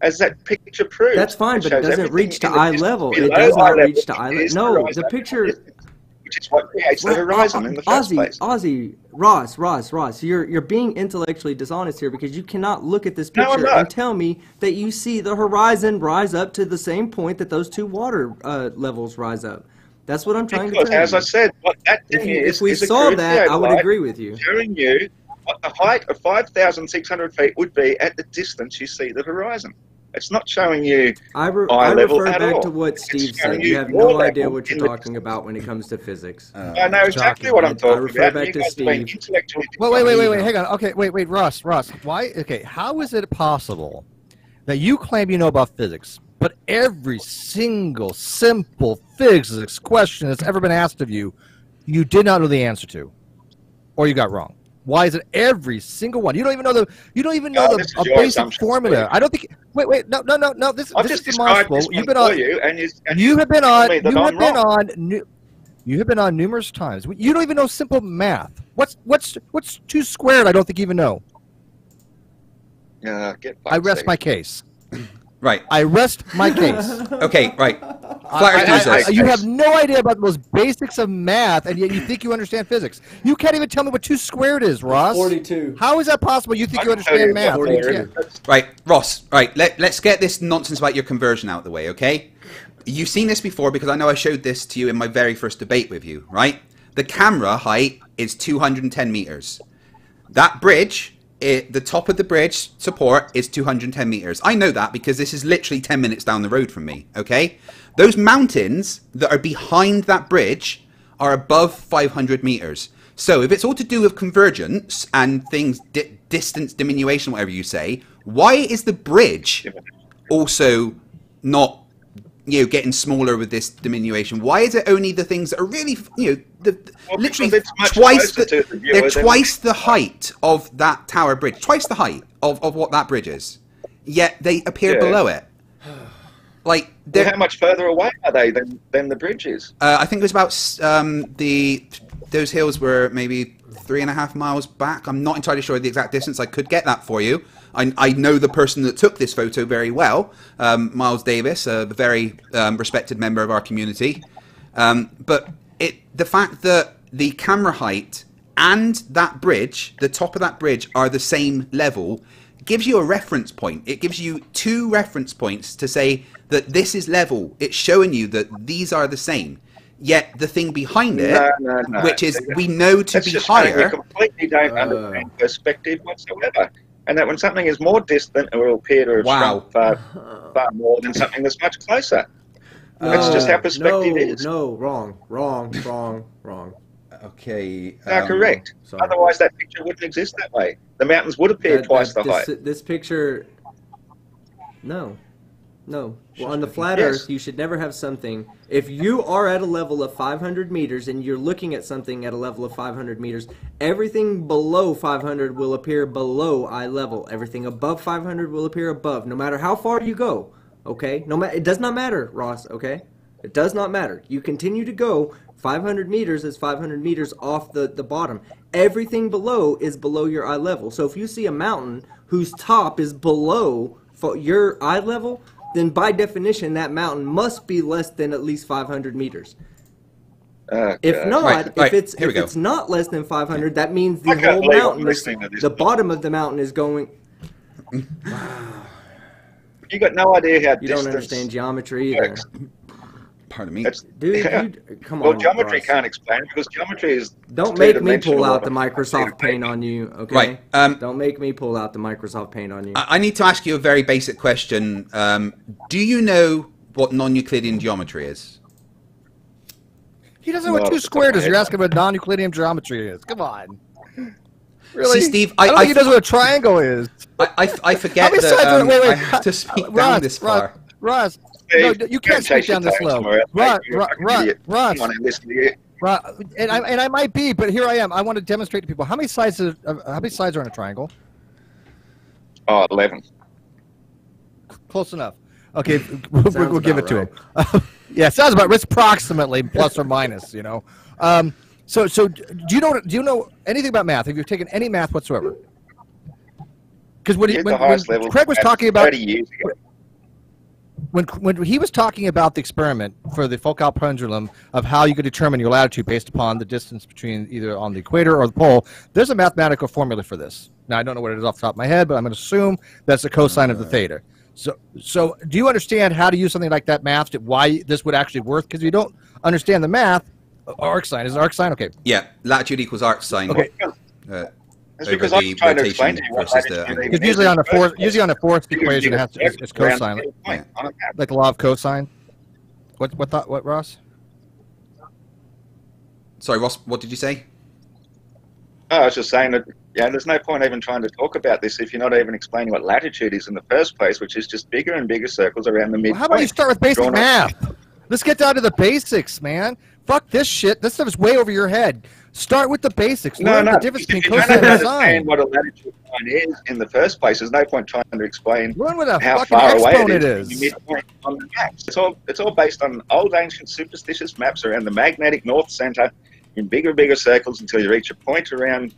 As that picture proves. That's fine, but it doesn't reach to eye level. It does not reach to eye level. No, the picture... Which is what creates the horizon in the first place. Ross, you're being intellectually dishonest here because you cannot look at this picture and tell me that you see the horizon rise up to the same point that those two water levels rise up. That's what I'm trying to Because, tell you. as I said, what that thing if we saw that, I would agree with you. Showing you what the height of 5,600 feet would be at the distance you see the horizon. It's not showing you I level refer at back all. to what It's Steve showing said. You have your no idea level what you're in the talking about when it comes to physics. I know exactly what I'm talking refer about. back You to guys have been Steve. intellectually Wait, hang on. Okay, wait, Ross, why? Okay, how is it possible that you claim you know about physics, but every single simple physics question that's ever been asked of you, you did not know the answer to, or you got wrong? Why is it every single one? You don't even know a basic formula. I don't think. Wait, no. This is demonstrable. You've been on. You have been on numerous times. You don't even know simple math. What's 2 squared? I don't think you even know. I rest my case. Right. I rest my case. Okay, right. You have no idea about the most basics of math, and yet you think you understand physics. You can't even tell me what 2 squared is, Ross. 42. How is that possible? You think you understand math? 42. Right, Ross, right, let's get this nonsense about your conversion out of the way, okay? You've seen this before because I know I showed this to you in my very first debate with you, right? The camera height is 210 meters. That bridge, the top of the bridge support is 210 meters. I know that because this is literally 10 minutes down the road from me, okay? Those mountains that are behind that bridge are above 500 meters. So if it's all to do with convergence and things, distance diminution, whatever you say, why is the bridge also not, getting smaller with this diminution? Why is it only the things that are really, literally twice the height of that tower bridge, twice the height of what that bridge is, yet they appear below it? Like, how much further away are they than the bridge is? I think it was about those hills were maybe 3.5 miles back. I'm not entirely sure of the exact distance. I could get that for you. I know the person that took this photo very well, Miles Davis, a very respected member of our community. But the fact that the camera height and that bridge, the top of that bridge, are the same level, gives you a reference point. It gives you 2 reference points to say that this is level. It's showing you that these are the same. Yet the thing behind it, which is we know to be higher. We completely don't understand perspective whatsoever. And that when something is more distant, it will appear to have shrunk far more than something that's much closer. That's just how perspective is. No, wrong. Okay. Correct. Sorry. Otherwise, that picture wouldn't exist that way. The mountains would appear twice the height. This picture, no. Well, on the flat Earth, you should never have something. If you are at a level of 500 meters and you're looking at something at a level of 500 meters, everything below 500 will appear below eye level. Everything above 500 will appear above, no matter how far you go. Okay? It does not matter, Ross. Okay? It does not matter. You continue to go. 500 meters is 500 meters off the bottom. Everything below is below your eye level. So if you see a mountain whose top is below your eye level, then by definition that mountain must be less than at least 500 meters. If not, if it's not less than 500, that means the whole mountain, the bottom of the mountain is going. You got no idea how you don't understand geometry either. Pardon me. Dude, come on. Well, geometry Ross. can't explain because geometry is. Don't make me pull out the Microsoft Paint on you, okay? Right. Don't make me pull out the Microsoft Paint on you. I need to ask you a very basic question. Do you know what non-Euclidean geometry is? He doesn't know what 2 squared is. You're asking what non-Euclidean geometry is. Come on. Really? See, Steve, I don't think he knows what a triangle is. I forget that I have to speak down this far. Ross, no, you can't speak down this low. Ross, and I might be, but here I am. I want to demonstrate to people how many sides are in a triangle. 11. Close enough. Okay, we'll give it to him. Yeah, sounds about. It's approximately plus or minus. So do you know anything about math? Have you taken any math whatsoever? Because when Craig was talking about 30 years ago. When he was talking about the experiment for the focal pendulum of how you could determine your latitude based upon the distance between either on the equator or the pole, there's a mathematical formula for this. Now, I don't know what it is off the top of my head, but I'm going to assume that's the cosine of the theta. So do you understand how to use something like that math? Why this would actually work? Because you don't understand the math. Arc sine is arc sine. Okay. Yeah, latitude equals arc sine. Okay. That's because I'm trying to explain to you what latitude Because usually on a fourth equation it's cosine, like the law of cosine. What Ross? Sorry, Ross. What did you say? Oh, I was just saying that, there's no point even trying to talk about this if you're not even explaining what latitude is in the first place, which is just bigger and bigger circles around the midpoint. Well, how about you start with basic math? Let's get down to the basics, man. Fuck this shit. This stuff is way over your head. Start with the basics. Learn the difference between cosine and sine. What a latitude line is in the first place. There's no point trying to explain how fucking far away exponent it is. The midpoint on the maps. It's all based on old ancient superstitious maps around the magnetic north center in bigger and bigger circles until you reach a point around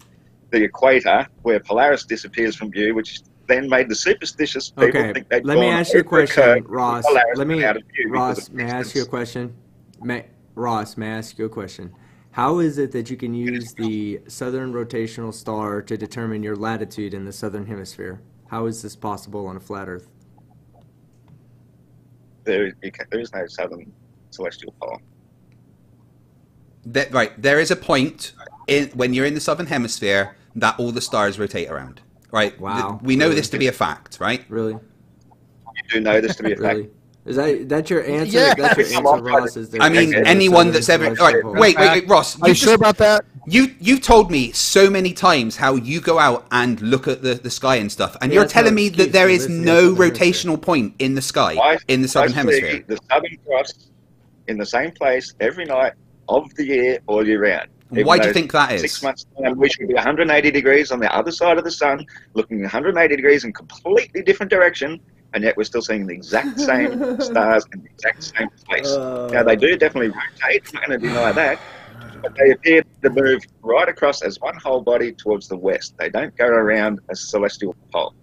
the equator where Polaris disappears from view, which then made the superstitious people think they'd let me ask you a question, Ross. May I ask you a question? Ross, may I ask you a question? How is it that you can use the southern rotational star to determine your latitude in the southern hemisphere? How is this possible on a flat Earth? There is no southern celestial pole. Right, there is a point when you're in the southern hemisphere that all the stars rotate around. Right. Wow. We know this to be a fact, right? Really? You do know this to be a fact. Really? Is that your answer? Yeah. That's your answer, Ross. I mean, anyone that's ever. All right, wait, Ross. Are you sure about that? You've told me so many times how you go out and look at the sky and stuff, and you're telling me that there is no rotational point in the sky in the southern hemisphere. The Southern Cross in the same place every night of the year, all year round. Why do you think that is? 6 months time, we should be 180 degrees on the other side of the sun, looking 180 degrees in completely different direction, and yet we're still seeing the exact same stars in the exact same place. Now, they do definitely rotate, I'm not going to deny that, but they appear to move right across as one whole body towards the west. They don't go around a celestial pole.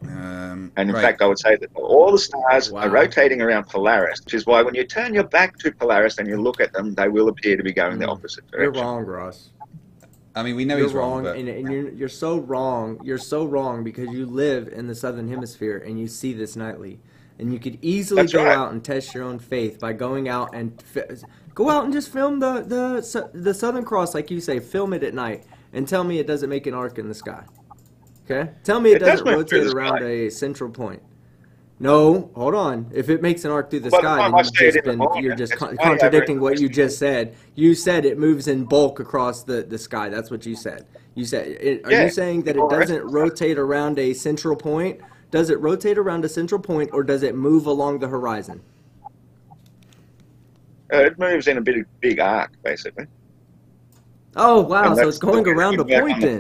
And in fact, I would say that all the stars are rotating around Polaris, which is why when you turn your back to Polaris and you look at them, they will appear to be going the opposite direction. You're wrong, Ross. I mean, we know he's wrong, but... and you're so wrong. You're so wrong because you live in the southern hemisphere and you see this nightly. And you could easily go out and test your own faith by going out and go out and just film the Southern Cross, like you say. Film it at night and tell me it doesn't make an arc in the sky. Okay? Tell me it doesn't rotate around a central point. No, hold on. If it makes an arc through the sky, then you're just contradicting what you just said. You said it moves in bulk across the sky. That's what you said. You said, are you saying that it doesn't rotate around a central point? Does it rotate around a central point, or does it move along the horizon? It moves in a big arc, basically. Oh, wow, so it's going around a point then.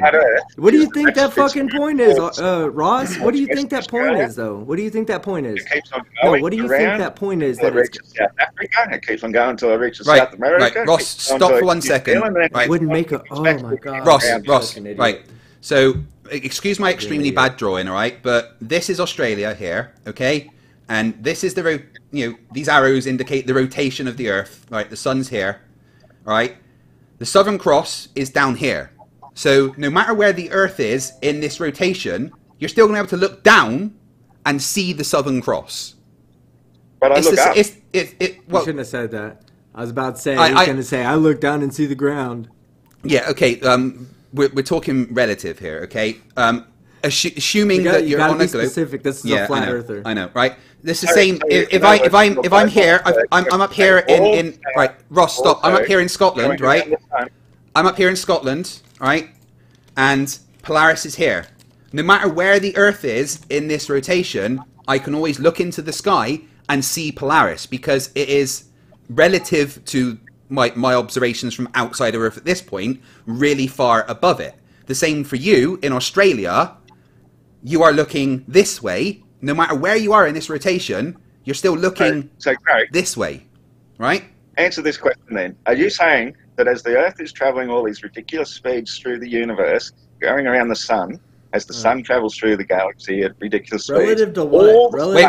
What do you think that fucking point is, Ross? What do you think that point is, though? What do you think that point is? It keeps on going. No, what do you think that point is? That it reaches South Africa. It keeps on going until it reaches South America. Right, Ross, stop for 1 second. Right. Wouldn't make a... Oh, my God. Ross, right. So, excuse my extremely bad drawing, all right? But this is Australia here, okay? And this is these arrows indicate the rotation of the Earth, right? The sun's here, all right? The Southern Cross is down here. So no matter where the Earth is in this rotation, you're still going to be able to look down and see the Southern Cross. But I look up. You shouldn't have said that. I was about to say, I was going to say, I look down and see the ground. Yeah, okay. We're talking relative here, okay? Assuming that you're on a globe. Specific. This is a flat earther. I know, right? This is the same. If I'm here, I'm up here in right. Ross, stop. I'm up here in Scotland, right? I'm up here in Scotland, right? And Polaris is here. No matter where the Earth is in this rotation, I can always look into the sky and see Polaris because it is relative to my observations from outside of Earth at this point, really far above it. The same for you in Australia. You are looking this way. No matter where you are in this rotation, you're still looking this way, right? Answer this question then. Are you saying that as the Earth is traveling all these ridiculous speeds through the universe, going around the sun, as the sun travels through the galaxy at ridiculous speeds... Relative to what? Wait.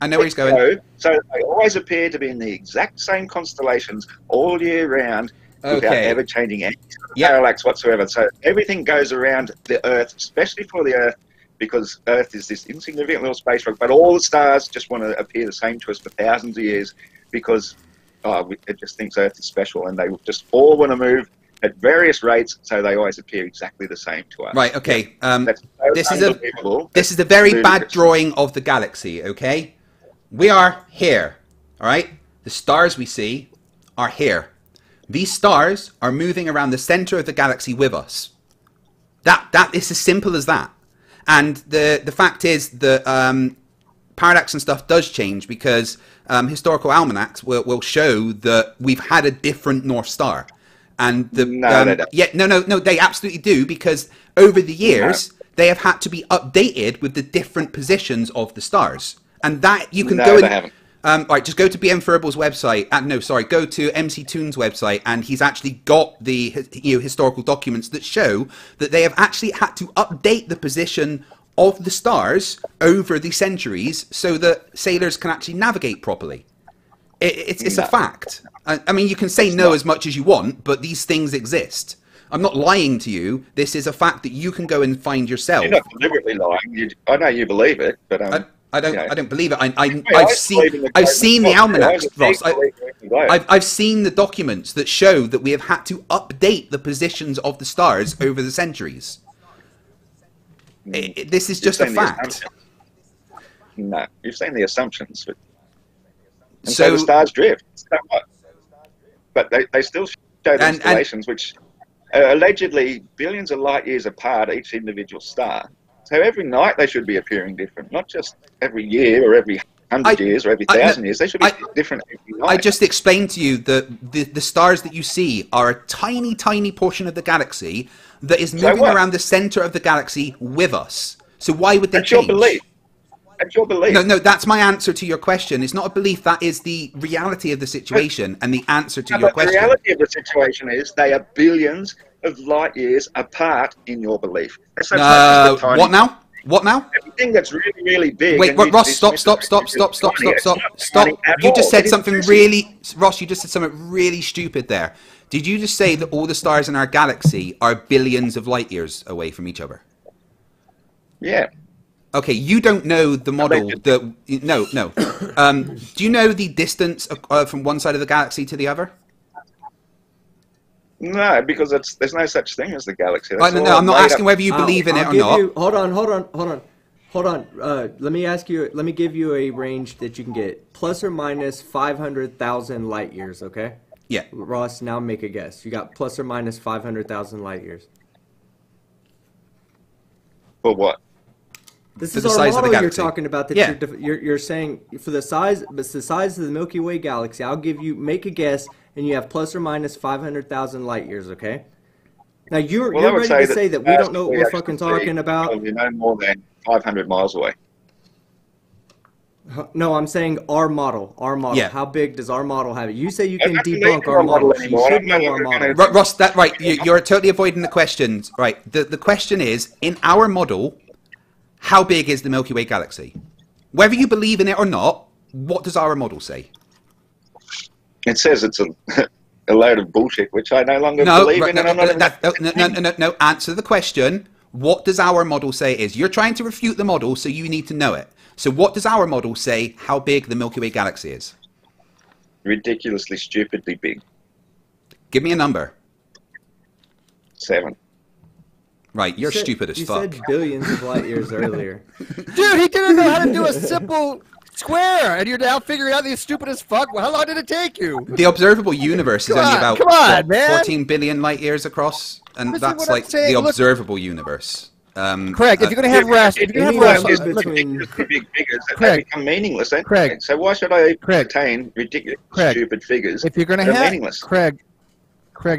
I know where he's going. So they always appear to be in the exact same constellations all year round without ever changing any parallax whatsoever. So everything goes around the Earth, especially for the Earth, because Earth is this insignificant little space rock, but all the stars just want to appear the same to us for thousands of years because it just thinks Earth is special, and they just all want to move at various rates, so they always appear exactly the same to us. Right, okay. This is a very ludicrous. bad drawing of the galaxy, okay? We are here, all right? The stars we see are here. These stars are moving around the center of the galaxy with us. That is as simple as that. And the fact is that parallax and stuff does change because historical almanacs will show that we've had a different North Star. And they don't. They absolutely do, because over the years they have had to be updated with the different positions of the stars, and that you can go in. They haven't. Right, just go to BM Furbal's website. Go to MC Toon's website, and he's actually got the historical documents that show that they have actually had to update the position of the stars over the centuries so that sailors can actually navigate properly. It's a fact. I mean, you can say no as much as you want, but these things exist. I'm not lying to you. This is a fact that you can go and find yourself. You're not deliberately lying. I know you believe it, but I don't believe it. I've seen the almanacs, Ross. I've seen the documents that show that we have had to update the positions of the stars over the centuries. This is just a fact. No, you've seen the assumptions. And so the stars drift. So what? But they still show the constellations, which are allegedly billions of light years apart, each individual star. So every night they should be appearing different, not just every year or every 100 years or every 1,000 years. They should be different every night. I just explained to you that the stars that you see are a tiny, tiny portion of the galaxy that is moving around the center of the galaxy with us. So why would they change? Your belief. That's your belief. No, that's my answer to your question. It's not a belief. That is the reality of the situation and the answer to your question. The reality of the situation is they are billions of light years apart in your belief. What now? What now? Everything that's really, really big. Wait, Ross, stop. You just said something really... Ross, you just said something really stupid there. Did you just say that all the stars in our galaxy are billions of light years away from each other? Yeah. Okay, you don't know the model. Do you know the distance from one side of the galaxy to the other? No, because there's no such thing as the galaxy. No, I'm not asking whether you believe in it or not. Hold on. Let me give you a range that you can get. Plus or minus 500,000 light years, okay? Yeah. Ross, now make a guess. You got plus or minus 500,000 light years. For what? This is our model you're talking about. That you're saying for the size, but it's the size of the Milky Way galaxy. I'll give you, make a guess, and you have plus or minus 500,000 light years. Okay. Now you're ready to say that we don't know what we're fucking talking about. You're no more than 500 miles away. No, I'm saying our model. Yeah. How big does our model have it? You say you can debunk our model. You should know our model. Ross, you're totally avoiding the questions. Right. The question is, in our model, how big is the Milky Way galaxy? Whether you believe in it or not, what does our model say? It says it's a load of bullshit, which I no longer believe in. No. Answer the question. What does our model say it is? You're trying to refute the model, so you need to know it. So what does our model say how big the Milky Way galaxy is? Ridiculously, stupidly big. Give me a number. 7. Right, you're stupid as fuck. You said billions of light years earlier. Dude, he didn't know how to do a simple square, and you're now figuring out these stupid as fuck. Well, how long did it take you? The observable universe is only about 14 billion light years across, and that's like the observable universe. Craig, if you're going to have Ross, big figures, they become meaningless. Craig, so why should I retain ridiculous, stupid figures? If you're going to have meaningless? Craig,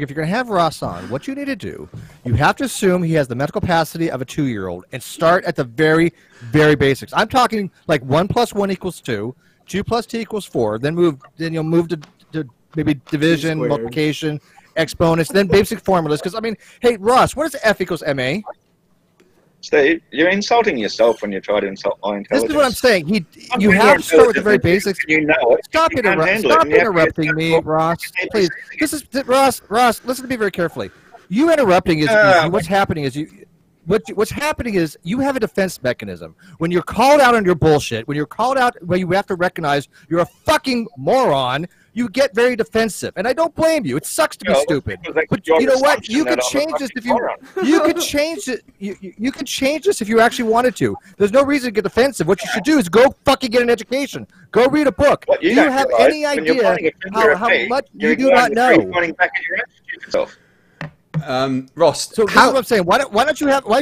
if you're going to have Ross on, what you need to do, you have to assume he has the mental capacity of a 2-year-old and start at the very, very basics. I'm talking like 1 + 1 = 2, 2 + 2 = 4, then you'll move to maybe division, multiplication, exponents, then basic formulas. Because, I mean, hey, Ross, what is F = ma? Steve, you're insulting yourself when you try to insult my intelligence. This is what I'm saying. You have to start with the very basics. You know it. Stop interrupting me, Ross. Please. This is Ross. Listen to me very carefully. You interrupting is easy. What's happening is what's happening is you have a defense mechanism. When you're called out on your bullshit, when you're called out, when you have to recognize you're a fucking moron, you get very defensive, and I don't blame you. It sucks to be stupid, but you know what? You can change this if you can change it. You can change this if you actually wanted to. There's no reason to get defensive. What you should do is go fucking get an education. Go read a book. Do you have any idea how much you do not know? Pointing back at your own stupid self. Ross, so this is what I'm saying. Why don't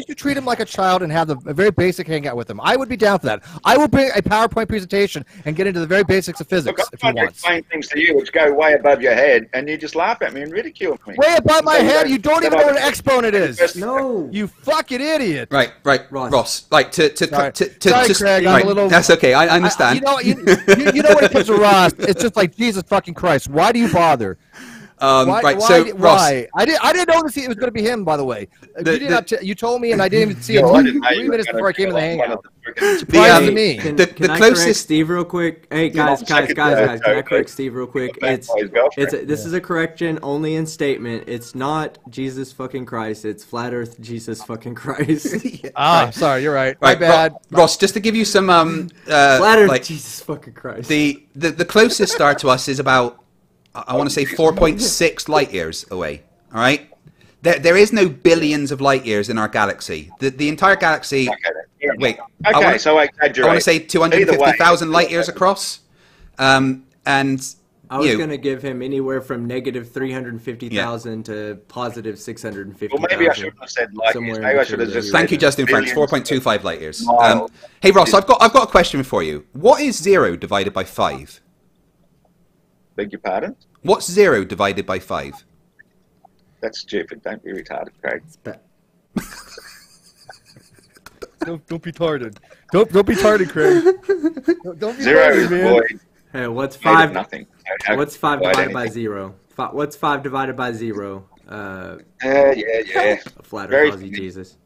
you treat him like a child and have a very basic hangout with him? I would be down for that. I will bring a PowerPoint presentation and get into the very basics of physics if you want. Explain things to you which go way above your head, and you just laugh at me and ridicule me. Way above my head? You don't even know what an exponent is. No, you fucking idiot. Right, Ross. Like Sorry, Craig, I'm a little. That's okay. I understand. You know when it comes to Ross, it's just like Jesus fucking Christ. Why do you bother? Ross, I didn't know it was going to be him. By the way, you told me, and I didn't even see it 3 minutes before I came in the hangout. Surprised to me. Can I correct Steve real quick? Hey guys, can I correct Steve real quick? This is a correction only in statement. It's not Jesus fucking Christ. It's flat Earth Jesus fucking Christ. Sorry, you're right. My bad. Ross, just to give you some flat Earth Jesus fucking Christ. The closest star to us is about, I want to say 4.6 light years away. All right, there is no billions of light years in our galaxy. The entire galaxy. Wait. Okay, I want to say 250,000 light years across. And I was going to give him anywhere from negative 350,000 to positive 650,000. Well, maybe I should have said light years. Maybe I should have just. Thank you, Justin French. 4.25 light years. Hey Ross, I've got a question for you. What is 0 divided by 5? Beg your pardon? What's 0 divided by 5? That's stupid. Don't be retarded, Craig. Don't be tarded. Don't be tarded, Craig. Don't be 0 tarded, is man. void. Hey, what's 5? Nothing. What's 5 divided by 0? What's 5 divided by 0? Yeah. Flat Earth Aussie Jesus.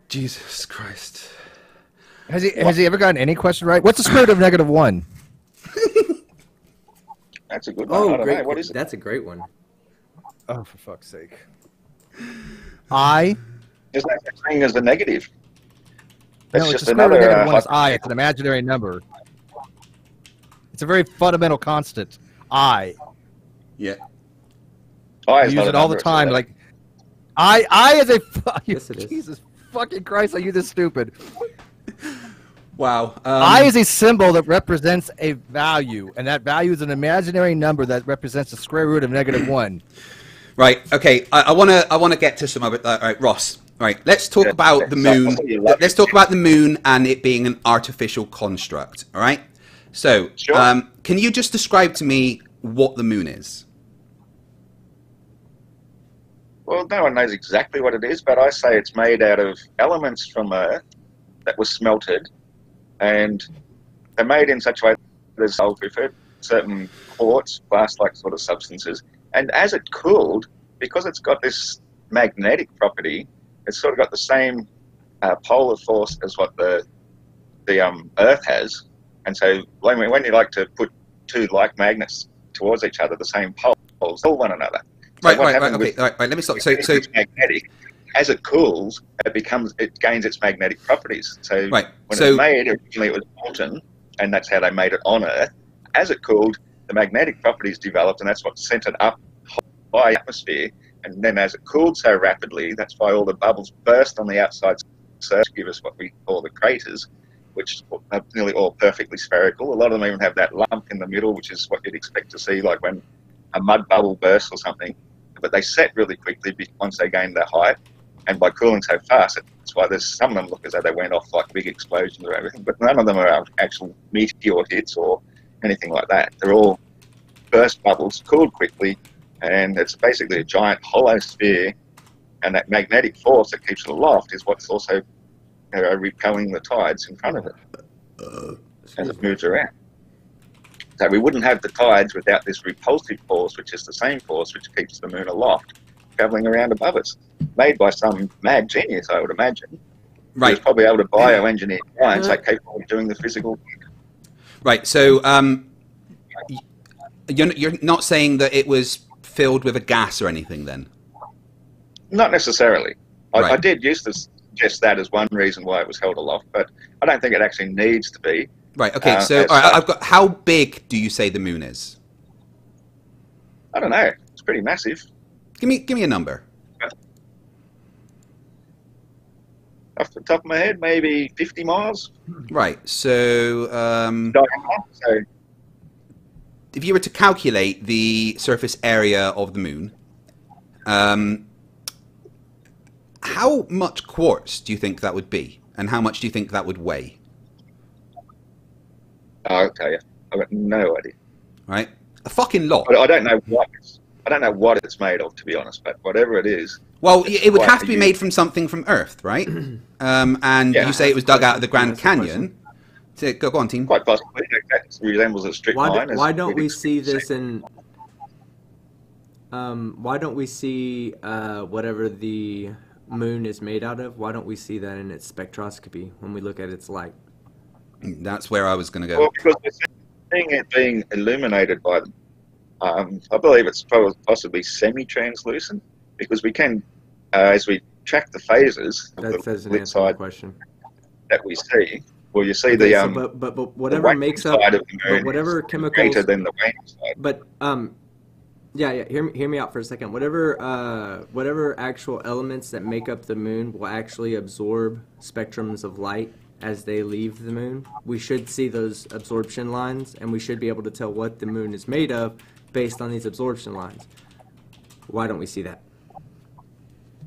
Jesus Christ. Has he ever gotten any question right? What's the square root of -1? That's a good one. Oh, I don't great. know. What is it? That's a great one. Oh, for fuck's sake. I. There's no such thing as a negative. That's No, it's just the square root another. of -1 is I. It's an imaginary number. It's a very fundamental constant. I. Yeah. I use it all the time. Like, I is a. Yes, it is. Jesus fucking Christ! Are you this stupid? Wow. I is a symbol that represents a value, and that value is an imaginary number that represents the square root of -1. Right. Okay. I wanna get to some of it. All right, Ross. All right. Let's talk about the moon. Let's talk about the moon and it being an artificial construct. All right. So, Sure. Can you just describe to me what the moon is? Well, no one knows exactly what it is, but I say it's made out of elements from Earth that were smelted, and they're made in such a way that there's with certain quartz, glass-like sort of substances. And as it cooled, because it's got this magnetic property, it's sort of got the same polar force as what the Earth has. And so when you like to put two like magnets towards each other, the same poles, pull one another. So Right. Let me stop. So it's magnetic. As it cools, it gains its magnetic properties. So when it's made, originally it was molten, and that's how they made it on Earth. As it cooled, the magnetic properties developed, and that's what sent it up high atmosphere. And then as it cooled so rapidly, that's why all the bubbles burst on the outside surface to give us what we call the craters, which are nearly all perfectly spherical. A lot of them even have that lump in the middle, which is what you'd expect to see, like when a mud bubble bursts or something. But they set really quickly once they gained their height, and by cooling so fast, that's why there's some of them look as though they went off like big explosions or everything, but none of them are actual meteor hits or anything like that. They're all burst bubbles, cooled quickly, and it's basically a giant hollow sphere, and that magnetic force that keeps it aloft is what's also repelling the tides in front of it as it moves around. So we wouldn't have the tides without this repulsive force, which is the same force which keeps the moon aloft, travelling around above us, made by some mad genius, I would imagine. Right. Who's probably able to bioengineer science, so capable of doing the physical work. Right. So you're not saying that it was filled with a gas or anything, then? Not necessarily. I did used to suggest that as one reason why it was held aloft, but I don't think it actually needs to be. Right. Okay. So, all right, I've got. How big do you say the moon is? I don't know. It's pretty massive. Give me a number. Off the top of my head, maybe 50 miles. Right. So, So if you were to calculate the surface area of the moon, how much quartz do you think that would be, and how much do you think that would weigh? I'll tell you, I've got no idea. Right, a fucking lot. But I don't know what it's made of, to be honest. But whatever it is, well, it would have to be made from something from Earth, right? And you say it was dug out of the Grand Canyon. So, go on, team. Quite possibly, that resembles a strip mine. Why don't we see this in? Why don't we see whatever the moon is made out of? Why don't we see that in its spectroscopy when we look at its light? That's where I was going to go. Well, because we're seeing it being illuminated by them. I believe it's possibly semi-translucent, because we can, as we track the phases of the lit side question that we see. Well, you see but whatever makes up, but whatever chemicals greater than the waning side. But yeah. Hear me out for a second. Whatever actual elements that make up the moon will actually absorb spectrums of light as they leave the moon. We should see those absorption lines, and we should be able to tell what the moon is made of based on these absorption lines. Why don't we see that?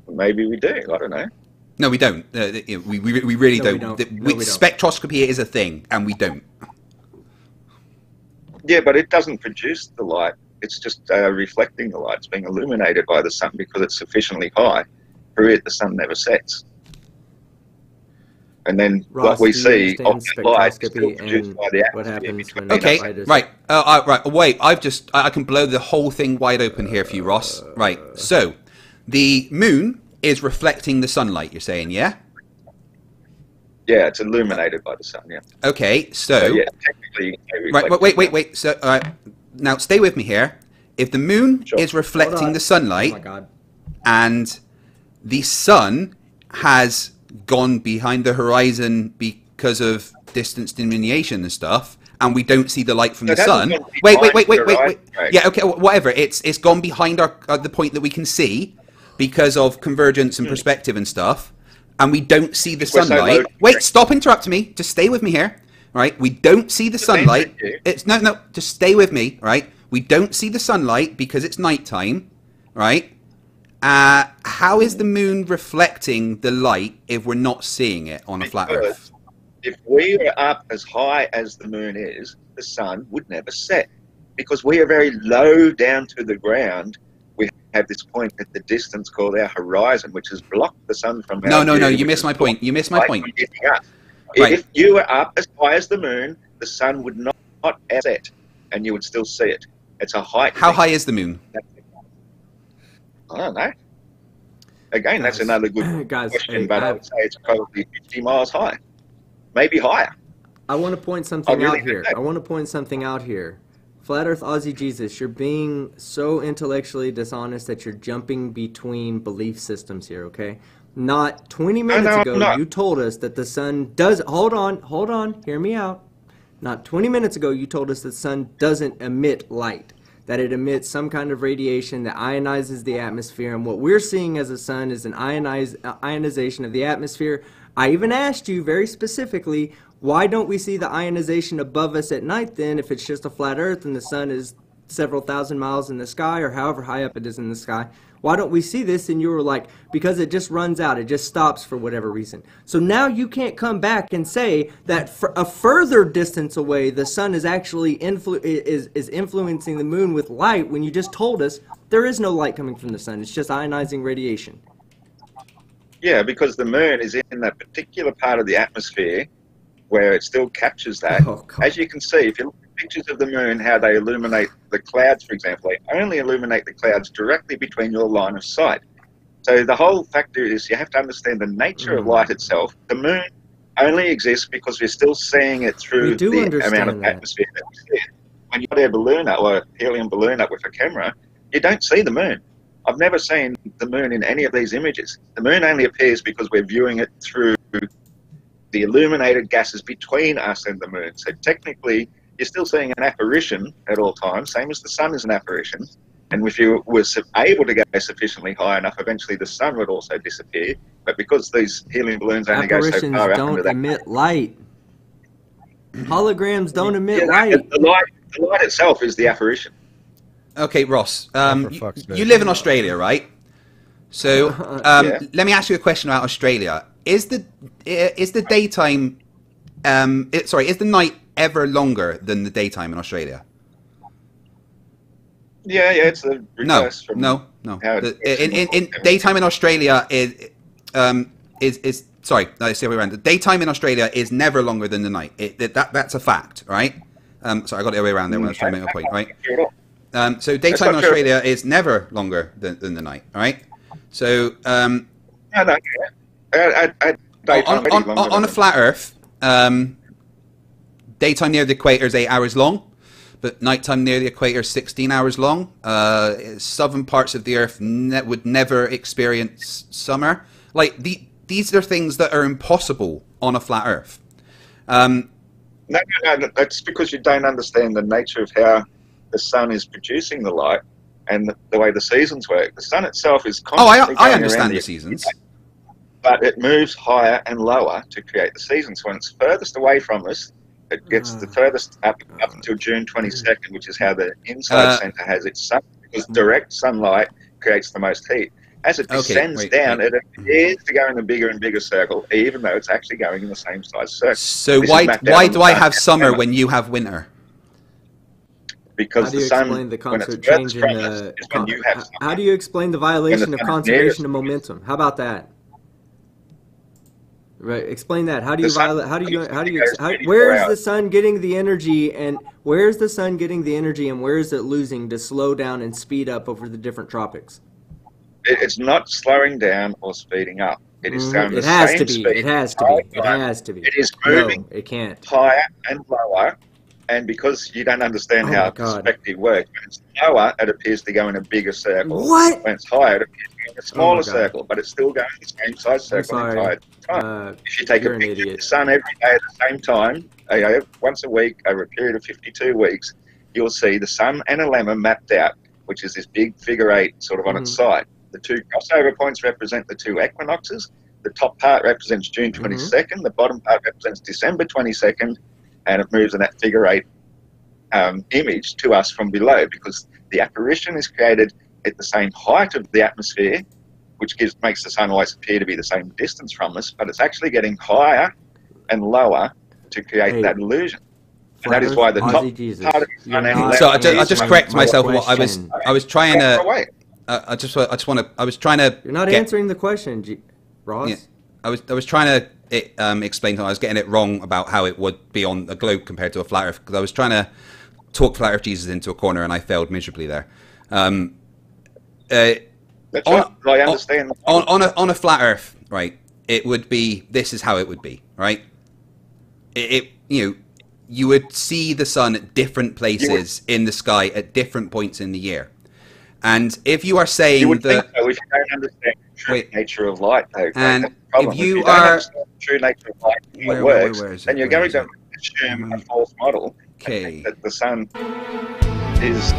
Maybe we do. I don't know. No, we don't. We really don't. Spectroscopy is a thing, and we don't. Yeah, but it doesn't produce the light. It's just reflecting the light. It's being illuminated by the sun because it's sufficiently high. For it, the sun never sets. And then Ross, what we see of the light is still spectroscopy produced by the and atmosphere. what happens when Okay, light is... right. Right. Wait, I can blow the whole thing wide open here for you, Ross. Right. So, the moon is reflecting the sunlight, you're saying, yeah? Yeah, it's illuminated by the sun, yeah. Okay, so... yeah, technically... Right, wait. So, all right. Now, stay with me here. If the moon is reflecting the sunlight, Oh my God. and the sun has gone behind the horizon because of distance diminution and stuff, and we don't see the light from the sun. Wait. Right. Yeah, okay, whatever. It's gone behind the point that we can see because of convergence and perspective and stuff, and we don't see the sunlight. Wait, stop interrupting me. Just stay with me here, right? We don't see the sunlight. It's no. Just stay with me, right? We don't see the sunlight because it's nighttime, right? How is the moon reflecting the light if we're not seeing it on a flat Earth? If we were up as high as the moon is, the sun would never set. Because we are very low down to the ground, we have this point at the distance called our horizon, which has blocked the sun from our No, view, you missed my point. You missed my point. Right. If you were up as high as the moon, the sun would not set, and you would still see it. It's a height. How high is the moon? I don't know. Again, that's another good question, but I would say it's probably 50 miles high. Maybe higher. I want to point something out here. Flat Earth Aussie Jesus, you're being so intellectually dishonest that you're jumping between belief systems here, okay? Not 20 minutes ago, you told us that the sun does... Hold on, hear me out. Not 20 minutes ago, you told us that the sun doesn't emit light, that it emits some kind of radiation that ionizes the atmosphere, and what we're seeing as a sun is an ionization of the atmosphere. I even asked you very specifically, why don't we see the ionization above us at night then if it's just a flat Earth and the sun is several thousand miles in the sky or however high up it is in the sky? Why don't we see this? And you were like, because it just runs out. It just stops for whatever reason. So now you can't come back and say that for a further distance away, the sun is actually is influencing the moon with light when you just told us there is no light coming from the sun. It's just ionizing radiation. Yeah, because the moon is in that particular part of the atmosphere where it still captures that. Oh, as you can see, if you look at pictures of the moon, how they illuminate the clouds, for example, they only illuminate the clouds directly between your line of sight. So the whole factor is you have to understand the nature of light itself. The moon only exists because we're still seeing it through the amount of atmosphere that we see. When you put a balloon up, or a helium balloon up with a camera, you don't see the moon. I've never seen the moon in any of these images. The moon only appears because we're viewing it through the illuminated gases between us and the moon. So technically, you're still seeing an apparition at all times, same as the sun is an apparition. And if you were able to go sufficiently high enough, eventually the sun would also disappear. But because these helium balloons only go so far up into that... Apparitions don't emit light. Holograms don't emit light. The light itself is the apparition. Okay, Ross, you live in Australia, right? So let me ask you a question about Australia. Is the daytime, is the night ever longer than the daytime in Australia? Yeah, it's the reverse. No. In daytime in Australia is sorry, let's see the way around. The daytime in Australia is never longer than the night. That's a fact, right? Sorry, I got the other way around there when I was trying to make a point, right? So daytime in Australia is never longer than the night, all right? So on a flat Earth, daytime near the equator is 8 hours long, but nighttime near the equator is 16 hours long. Southern parts of the Earth would never experience summer. Like these are things that are impossible on a flat Earth. No, that's because you don't understand the nature of how the sun is producing the light and the way the seasons work. The sun itself is constantly I understand the seasons. But it moves higher and lower to create the seasons. When it's furthest away from us, it gets the furthest up until June 22nd, which is how the inside centre has its sun, because direct sunlight creates the most heat. As it descends down, it appears to go in a bigger and bigger circle, even though it's actually going in the same size circle. So why do I have summer when you have winter? Because the sun, when it's change in the, is when you have summer. How do you explain the violation of conservation of momentum? How about that? Right, explain that. How do you violate? Where is the sun getting the energy, and where is the sun getting the energy, and where is it losing to slow down and speed up over the different tropics? It's not slowing down or speeding up. It is going It has to be. It has to be. It has to be. It is moving. No, it can't. Higher and lower, and because you don't understand how perspective works, when it's lower, it appears to go in a bigger circle. What? When it's higher, it appears to go in a smaller circle, but it's still going in the same size circle the entire time. If you take a picture of the sun every day at the same time, once a week over a period of 52 weeks, you'll see the sun and a lemma mapped out, which is this big figure 8 sort of on its side. The two crossover points represent the two equinoxes. The top part represents June 22nd. The bottom part represents December 22nd. And it moves in that figure 8 image to us from below, because the apparition is created at the same height of the atmosphere, which makes the sun always appear to be the same distance from us, but it's actually getting higher and lower to create that illusion. And that is why the top part of the sun... So I just correct myself. What I was trying to... You're not answering the question, Ross. Yeah, I was trying to explain to. I was getting it wrong about how it would be on a globe compared to a flat Earth, because I was trying to talk flat Earth Jesus into a corner and I failed miserably there. I understand. On a flat Earth, right? It would be. This is how it would be, right? You would see the sun at different places in the sky at different points in the year. And if you are saying you would that, think so if you don't understand the true nature of light, though, and if you don't understand the true nature of light, how it works, then you're going to assume a false model. Okay. That the sun is.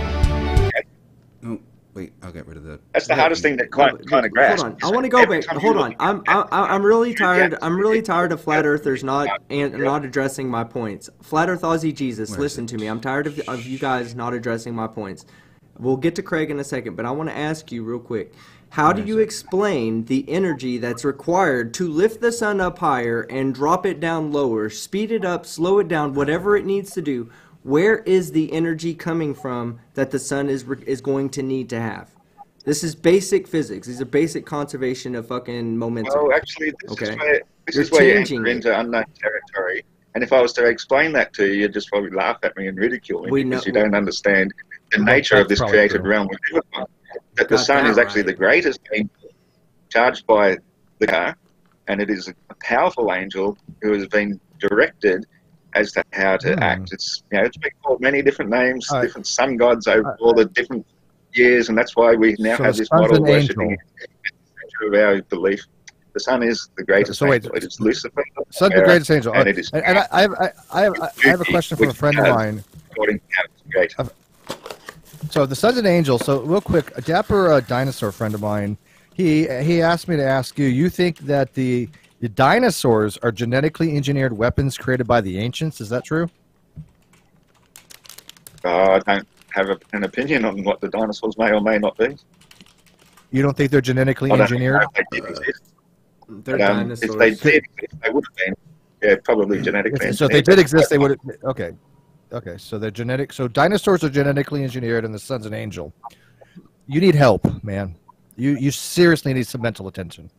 Oh, wait, I'll get rid of the. That's the hardest thing that kind of grasp. Hold on, I want to go back. Hold on, I'm really tired. I'm really tired of flat earthers not addressing my points. Flat Earth Aussie Jesus, listen to me. I'm tired of you guys not addressing my points. We'll get to Craig in a second, but I want to ask you real quick. How do you explain the energy that's required to lift the sun up higher and drop it down lower, speed it up, slow it down, whatever it needs to do? Where is the energy coming from that the sun is going to need to have? This is basic physics. These are basic conservation of fucking momentum. Well, actually, this is where you enter into unknown territory. And if I was to explain that to you, you'd just probably laugh at me and ridicule me because you don't understand the nature of this created realm we live in. That the sun is actually the greatest angel charged by the car, and it is a powerful angel who has been directed as to how to act. It's it's been called many different names, different sun gods over all the different years, and that's why we now have this model worshipping of our belief. The sun is the greatest angel. It is Lucifer. Sun's the greatest angel. And it is. And I have a question from a friend of mine. So the sun's an angel. So real quick, a dapper dinosaur friend of mine, he asked me to ask you. You think that the dinosaurs are genetically engineered weapons created by the ancients? Is that true? I don't have an opinion on what the dinosaurs may or may not be. You don't think they're genetically engineered? They're dinosaurs. If they did, they would have been. Yeah, probably genetically engineered. So if they did exist, they would have. Okay. Okay, so they're genetic. So dinosaurs are genetically engineered, and the sun's an angel. You need help, man. You seriously need some mental attention.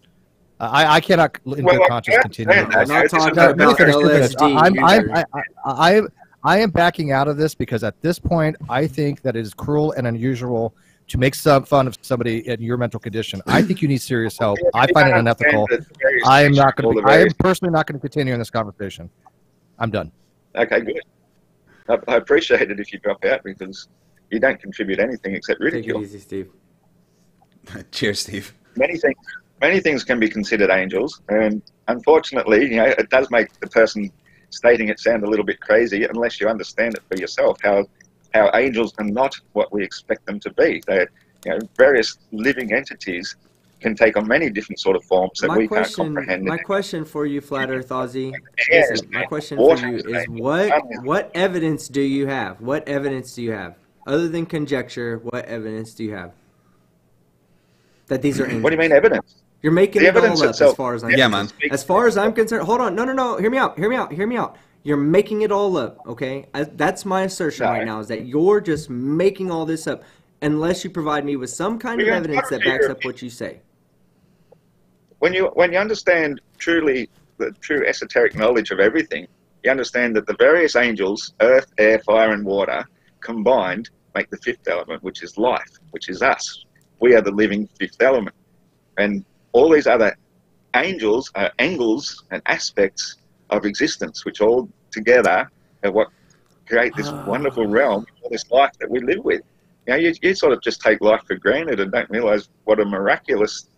I cannot, in good conscience, continue. I'm not talking about LSD. I am backing out of this because at this point, I think that it is cruel and unusual to make some fun of somebody in your mental condition. I think you need serious help. I find it unethical. I am not going to. I am personally not going to continue in this conversation. I'm done. Okay, good. I appreciate it if you drop out because you don't contribute anything except ridicule. Take it easy, Steve. Cheers, Steve. Many things can be considered angels, and unfortunately, it does make the person stating it sound a little bit crazy unless you understand it for yourself. How angels are not what we expect them to be. They're various living entities can take on many different sort of forms that we can't comprehend. My question for you, Flat Earth Ozzy, my question for you is what evidence do you have? What evidence do you have? Other than conjecture, what evidence do you have? That these are angels? What do you mean evidence? You're making it all up as far as I'm concerned. Man. As far as I'm concerned, hold on. No. Hear me out. You're making it all up, okay? That's my assertion right now, is that you're just making all this up unless you provide me with some kind of evidence that backs up what you say. When you understand the true esoteric knowledge of everything, you understand that the various angels, earth, air, fire, and water, combined make the fifth element, which is life, which is us. We are the living fifth element. And all these other angels are angles and aspects of existence, which all together are what create this wonderful realm, all this life that we live with. You sort of just take life for granted and don't realize what a miraculous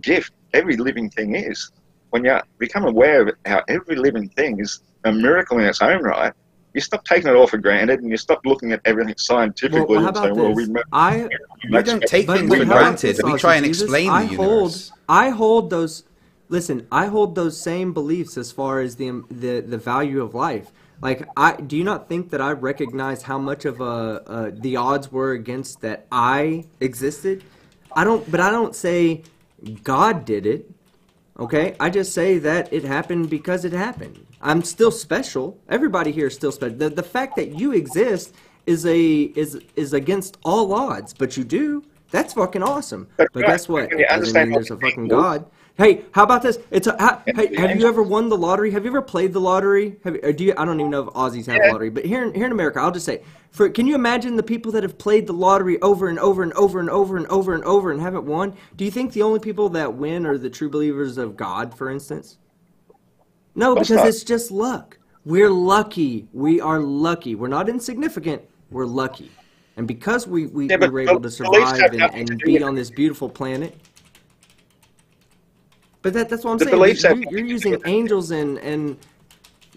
gift every living thing is. When you become aware of how every living thing is a miracle in its own right, you stop taking it all for granted and you stop looking at everything scientifically and saying, well, we don't take things for granted. We try and explain the universe. I hold those same beliefs as far as the value of life. Like, do you not think that I recognize how much of the odds were against that I existed? I don't say God did it. Okay, I just say that it happened because it happened. I'm still special. Everybody here is still special. The fact that you exist is against all odds, but you do. That's fucking awesome. But guess what? It doesn't mean there's a fucking God. Hey, how about this? Hey, have you ever won the lottery? Have you ever played the lottery? I don't even know if Aussies have lottery, but here in America, I'll just say, can you imagine the people that have played the lottery over and over and over and over and over and over and haven't won? Do you think the only people that win are the true believers of God, for instance? No, because it's just luck. We're lucky. We are lucky. We're not insignificant. We're lucky. And because we were able to survive and be on this beautiful planet. But that's what I'm saying. You're using angels and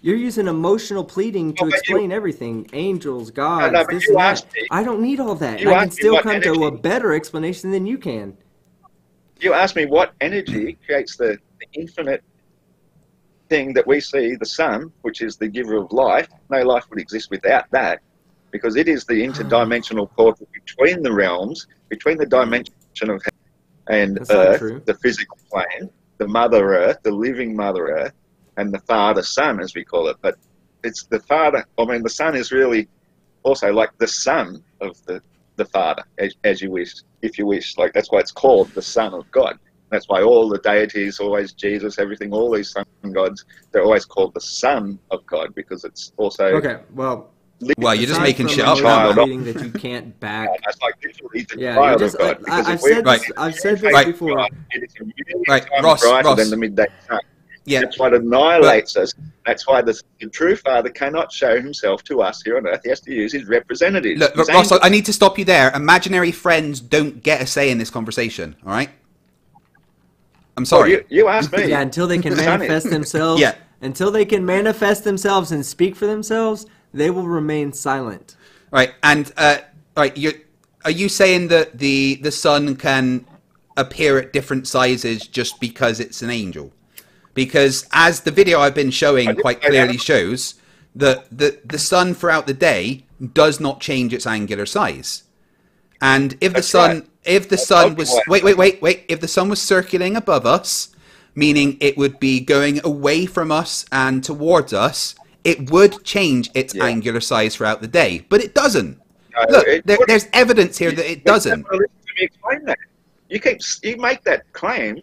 you're using emotional pleading to explain everything. Angels, gods, this and that. I don't need all that. And I can still come to a better explanation than you can. You asked me what energy creates the infinite thing that we see, the sun, which is the giver of life. No life would exist without that, because it is the interdimensional portal between the realms, between the dimension of heaven and earth, the physical plane, the Mother Earth, the living Mother Earth, and the Father Sun, as we call it. But it's the Father. I mean, the Sun is really also like the Son of the Father, as you wish, if you wish. Like, that's why it's called the Son of God. That's why all the deities, always Jesus, everything, all these sun gods, they're always called the Son of God, because it's also... Okay, well, you're just making shit up. That you can't back. That's like literally the yeah, child just, of God. I've said this before. It is a million times brighter than the midday sun. Yeah. That's what annihilates us. That's why the true Father cannot show himself to us here on earth. He has to use his representatives. Look, Ross, I need to stop you there. Imaginary friends don't get a say in this conversation, all right? I'm sorry. Well, you asked me. Yeah, until they can manifest themselves. Yeah. Until they can manifest themselves and speak for themselves, they will remain silent. Right, and are you saying that the sun can appear at different sizes just because it's an angel? Because as the video I've been showing quite clearly shows, that the sun throughout the day does not change its angular size. And if the sun if the sun was if the sun was circling above us, meaning it would be going away from us and towards us, it would change its angular size throughout the day. But it doesn't. No, Look, there's evidence here that it doesn't. Let me explain that. You make that claim,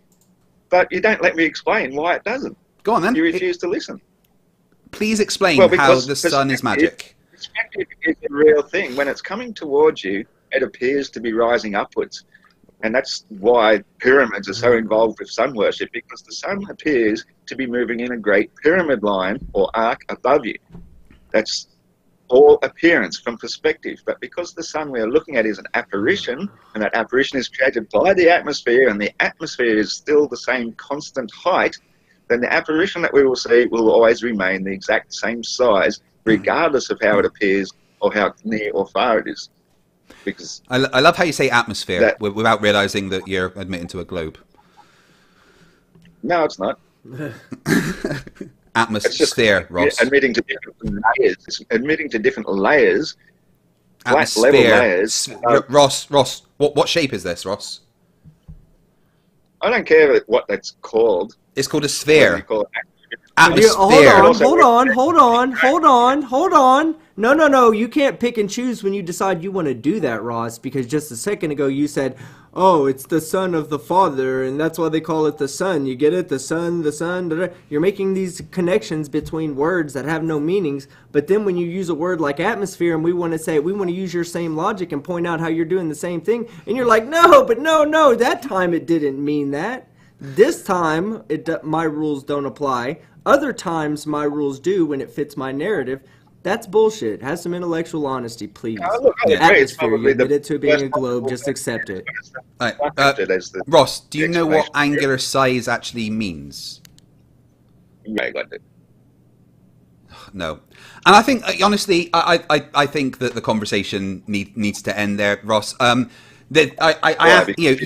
but you don't let me explain why it doesn't. Go on then. You refuse to listen. Please explain how the sun is magic. Perspective is a real thing. When it's coming towards you, it appears to be rising upwards. And that's why pyramids are so involved with sun worship, because the sun appears to be moving in a great pyramid line or arc above you. That's all appearance from perspective. But because the sun we are looking at is an apparition, and that apparition is created by the atmosphere, and the atmosphere is still the same constant height, then the apparition that we will see will always remain the exact same size, regardless of how it appears or how near or far it is. Because I love how you say atmosphere without realizing that you're admitting to a globe. No, it's not. Atmosphere, Ross. Admitting to different layers. It's admitting to different layers. Atmosphere. Flat level layers. Ross, what shape is this, Ross? I don't care what that's called. It's called a sphere. Atmosphere. Hold on. No. You can't pick and choose when you decide you want to do that, Ross, because just a second ago you said, oh, it's the son of the Father, and that's why they call it the Son. You get it? The Son. You're making these connections between words that have no meanings, but then when you use a word like atmosphere and we want to use your same logic and point out how you're doing the same thing, and you're like, no, that time it didn't mean that. This time, my rules don't apply. Other times, my rules do when it fits my narrative. That's bullshit. Have some intellectual honesty, please. Atmosphere, you admit it to being a globe, just accept it. Ross, do you know what angular size actually means? Yeah, I got it. No. And I think, honestly, I think that the conversation needs to end there, Ross. You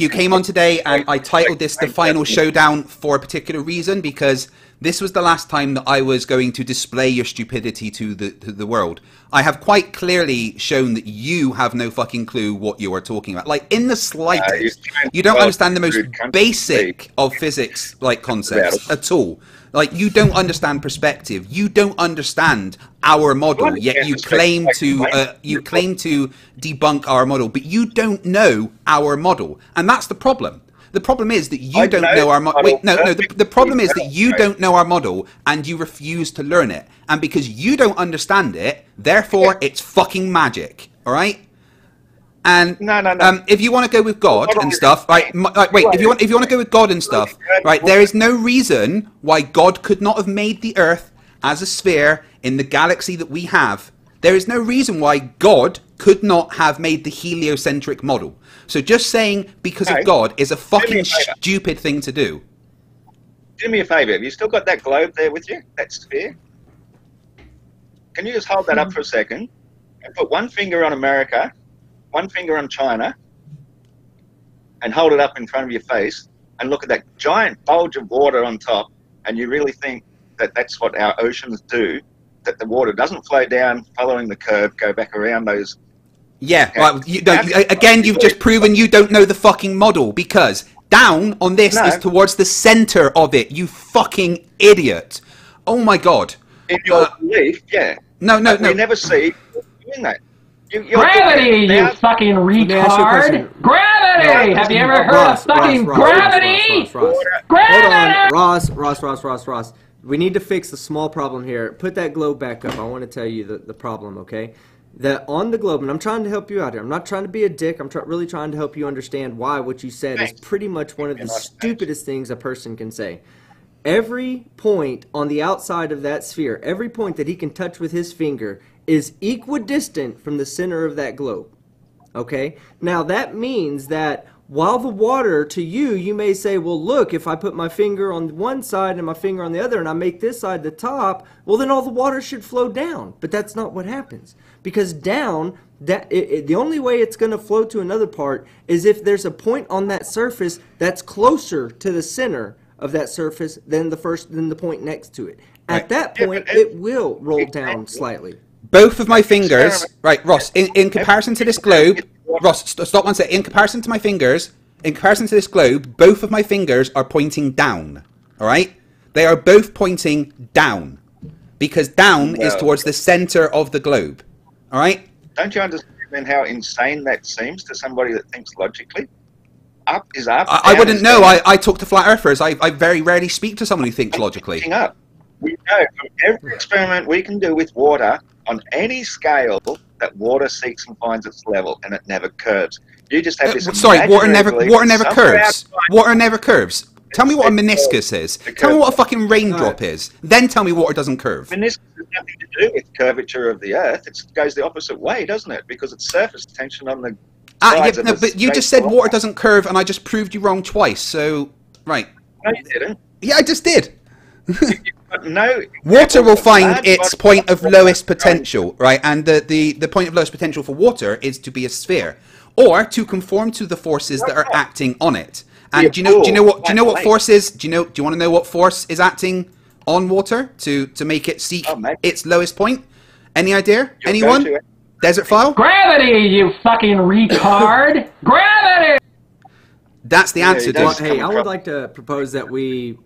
came on today, and I titled this The Final Showdown for a particular reason, because this was the last time that I was going to display your stupidity to the world. I have quite clearly shown that you have no fucking clue what you are talking about. Like, in the slightest. You don't understand the most basic of physics, like, concepts at all. Like, you don't understand perspective. You don't understand our model, yet you claim to debunk our model, but you don't know our model, and that's the problem. The problem is that you don't know our model. Wait, no. The problem is that you don't know our model, and you refuse to learn it. And because you don't understand it, therefore it's fucking magic. All right. And if you want to go with God and stuff, right? If you want to go with God and stuff, right? There is no reason why God could not have made the Earth as a sphere in the galaxy that we have. There is no reason why God could not have made the heliocentric model. So just saying because of God is a fucking stupid thing to do. Do me a favour. Have you still got that globe there with you? That sphere? Can you just hold that up for a second and put one finger on America, one finger on China, and hold it up in front of your face and look at that giant bulge of water on top, and you really think that that's what our oceans do, that the water doesn't flow down following the curve, go back around those... Yeah, well, again, you've just proven you don't know the fucking model, because down on this is towards the center of it, you fucking idiot. Oh my God. In your belief, yeah. No. We never see doing that. Gravity, you fucking retard! Gravity! Have you ever heard of fucking gravity? Gravity! Ross. We need to fix the small problem here. Put that globe back up. I want to tell you the problem, okay? That on the globe, and I'm trying to help you out here. I'm not trying to be a dick. I'm really trying to help you understand why what you said is pretty much one of the stupidest things a person can say. every point on the outside of that sphere, every point that he can touch with his finger, is equidistant from the center of that globe. Okay? Now that means that while the water, to you, you may say, well, look, if I put my finger on one side and my finger on the other and I make this side the top, well, then all the water should flow down. But that's not what happens. Because down, the only way it's going to flow to another part is if there's a point on that surface that's closer to the center of that surface than the point next to it. At that point, it will roll down slightly. Both of my fingers, right, Ross, in comparison to this globe, Ross, stop one second. In comparison to my fingers, in comparison to this globe, both of my fingers are pointing down, all right? They are both pointing down, because down is towards the center of the globe, all right? Don't you understand how insane that seems to somebody that thinks logically? Up is up. I wouldn't know. I talk to flat earthers. I very rarely speak to someone who thinks logically. Up. We know from every experiment we can do with water on any scale that water seeks and finds its level, and it never curves. You just have this. Sorry, water never curves. Water never curves. Tell me what a meniscus is. Tell me what a fucking raindrop is. Then tell me water doesn't curve. Meniscus has nothing to do with curvature of the Earth. It goes the opposite way, doesn't it? Because it's surface tension on the sides of the but you just said water doesn't curve, and I just proved you wrong twice. So, right. No, you didn't. Yeah, I just did. No, water will find its point of lowest potential, right? And the point of lowest potential for water is to be a sphere, or to conform to the forces that are acting on it. And do you know what force is? Do you want to know what force is acting on water to make it seek its lowest point? Any idea? Anyone? Desert File? Gravity, you fucking retard! Gravity! That's the answer. Hey, I would like to propose that we.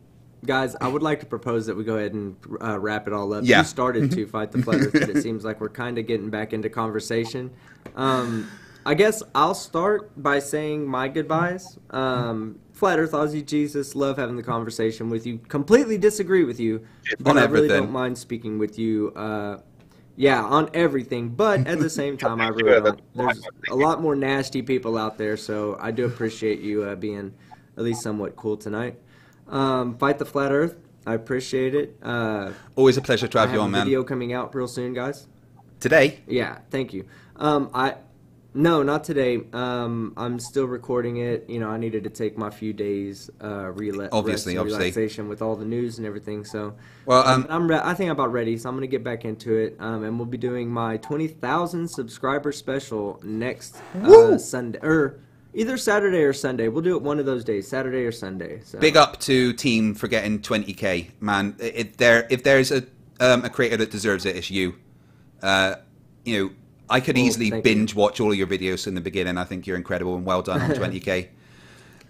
Guys, I would like to propose that we go ahead and wrap it all up. Yeah. You started to fight the Flerfs, but it seems like we're kind of getting back into conversation. I guess I'll start by saying my goodbyes. Flat Earth, Aussie Jesus, love having the conversation with you. Completely disagree with you, but I really don't mind speaking with you. Yeah, on everything. But at the same time, I really don't. There's a lot more nasty people out there, so I do appreciate you being at least somewhat cool tonight. Fight the Flat Earth. I appreciate it. Always a pleasure to have you on, man. Video coming out real soon, guys. Today? Yeah, thank you. No, not today. I'm still recording it. You know, I needed to take my few days relaxation with all the news and everything. So, well, I think I'm about ready. So I'm gonna get back into it. And we'll be doing my 20,000 subscriber special next Sunday or. Either Saturday or Sunday. We'll do it one of those days, Saturday or Sunday. So. Big up to Team for getting 20k, man. If there's a creator that deserves it, it's you. You know, I could easily binge watch all of your videos in the beginning. I think you're incredible and well done on 20k.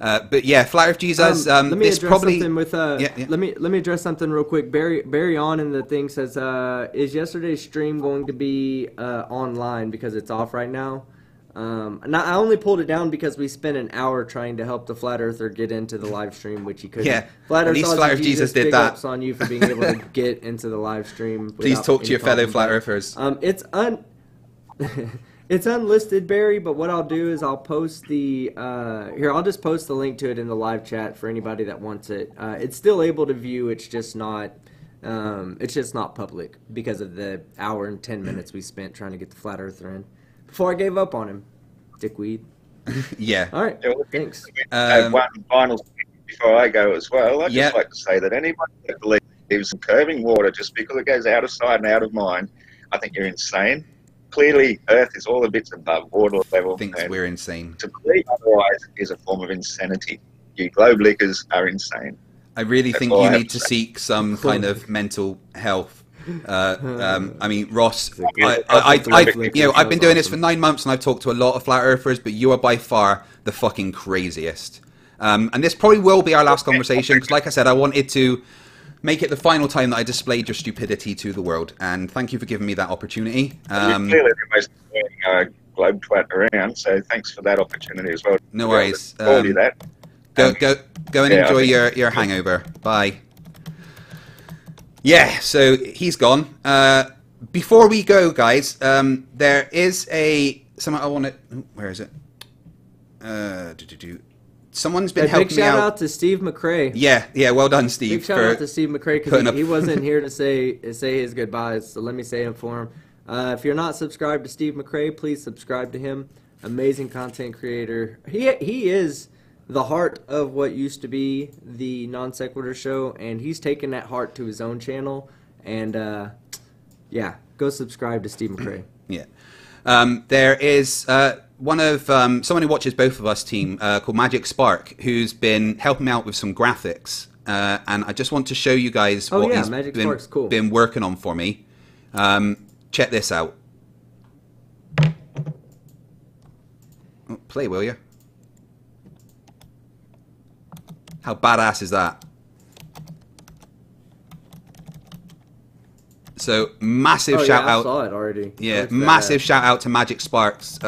But yeah, Flat Earth Jesus. Let me address something with. Let me address something real quick. Barry on in the thing says, "Is yesterday's stream going to be online because it's off right now?" And I only pulled it down because we spent an hour trying to help the Flat Earther get into the live stream, which he couldn't. Yeah, at least Flat Earth Jesus did that. Ups on you for being able to get into the live stream. Please talk to your fellow Flat Earthers. It's unlisted, Barry, but what I'll do is I'll post the I'll just post the link to it in the live chat for anybody that wants it. It's still able to view. It's just not public because of the hour and 10 minutes we spent trying to get the Flat Earther in. Before I gave up on him, dickweed. Yeah. All right. Thanks. One final thing before I go as well. I'd just like to say that anybody that believes in curving water just because it goes out of sight and out of mind, I think you're insane. Clearly, Earth is all a bit above water level. Thinks we're insane. To believe otherwise is a form of insanity. You globe leakers are insane. I really think you need to seek some kind of mental health. I mean, Ross, I've been doing this for 9 months and I've talked to a lot of Flat Earthers, but you are by far the fucking craziest. And this probably will be our last conversation because, like I said, I wanted to make it the final time that I displayed your stupidity to the world. And thank you for giving me that opportunity. You're clearly the most globe twat around, so thanks for that opportunity as well. No worries. Go and enjoy your hangover. Bye. Yeah, so he's gone. Before we go, guys, there is something I want to. Where is it? someone's been helping me out. Big shout out to Steve McRae. Yeah, well done, Steve. Big shout out to Steve McRae because he wasn't here to say his goodbyes, so let me say them for him. If you're not subscribed to Steve McRae, please subscribe to him. Amazing content creator. He is the heart of what used to be the Non Sequitur Show, and he's taken that heart to his own channel. And yeah, go subscribe to Steve McRae. Yeah. There is one of someone who watches both of us team called Magic Spark, who's been helping me out with some graphics, and I just want to show you guys what he's been working on for me. Check this out. Oh, play, will you? How badass is that? So massive shout out. I saw it already. Yeah, massive shout out to Magic Sparks.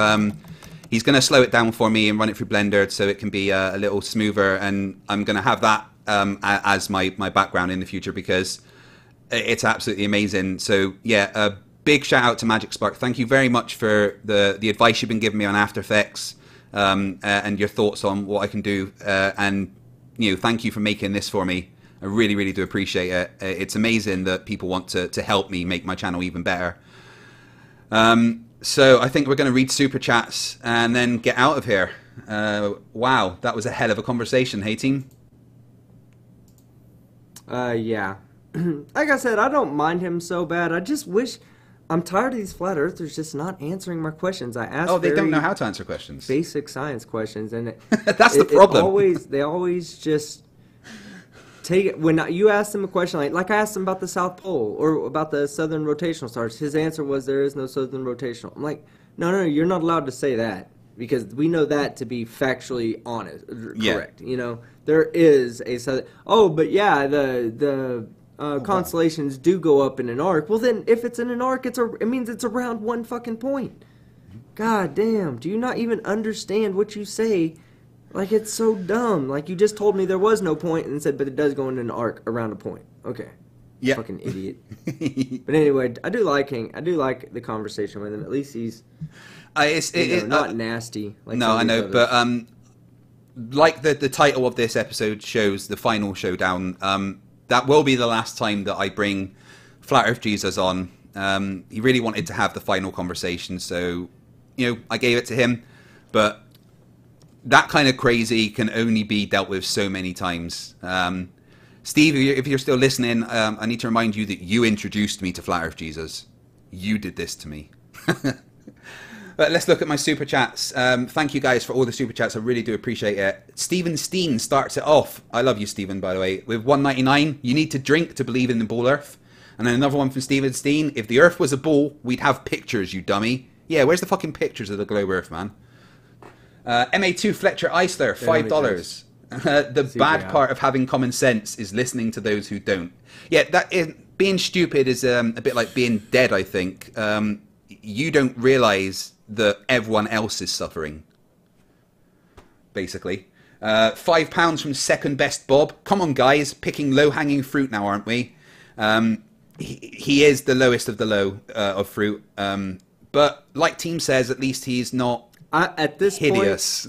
He's going to slow it down for me and run it through Blender so it can be a little smoother, and I'm going to have that as my background in the future because it's absolutely amazing. So yeah, a big shout out to Magic Spark. Thank you very much for the advice you've been giving me on After Effects and your thoughts on what I can do. And thank you for making this for me. I really, really do appreciate it. It's amazing that people want to help me make my channel even better. So I think we're going to read Super Chats and then get out of here. Wow, that was a hell of a conversation. Hey, team? Yeah. Like I said, I don't mind him so bad. I just wish... I'm tired of these flat earthers just not answering my questions. I ask they don't know how to answer questions. Basic science questions. And that's the problem. They always just... take it when you ask them a question like I asked him about the South Pole or about the southern rotational stars. His answer was there is no southern rotational. I'm like, no, you're not allowed to say that because we know that to be factually honest, correct. There is a southern. Oh, but yeah, the constellations do go up in an arc. Well, then if it's in an arc, it means it's around one fucking point. God damn, do you not even understand what you say? Like, it's so dumb. Like, you just told me there was no point and said, but it does go in an arc around a point. Okay. Yeah. Fucking idiot. But anyway, I do like the conversation with him. At least he's not nasty. Like no, I know. But like the title of this episode shows, the final showdown, that will be the last time that I bring Flat Earth Jesus on. He really wanted to have the final conversation. So, I gave it to him. But... that kind of crazy can only be dealt with so many times. Steve, if you're still listening, I need to remind you that you introduced me to Flat Earth Jesus. You did this to me. But let's look at my super chats. Thank you guys for all the super chats. I really do appreciate it. Stephen Steen starts it off. I love you, Stephen, by the way. With 199, you need to drink to believe in the ball Earth. And then another one from Stephen Steen. If the Earth was a ball, we'd have pictures, you dummy. Yeah, where's the fucking pictures of the globe Earth, man? MA2 Fletcher Eisler, $5. The bad part of having common sense is listening to those who don't. Yeah, being stupid is a bit like being dead, I think. You don't realise that everyone else is suffering, basically. £5 from Second Best Bob. Come on, guys, picking low-hanging fruit now, aren't we? He is the lowest of the low of fruit. But like Team says, at least he's not hideous.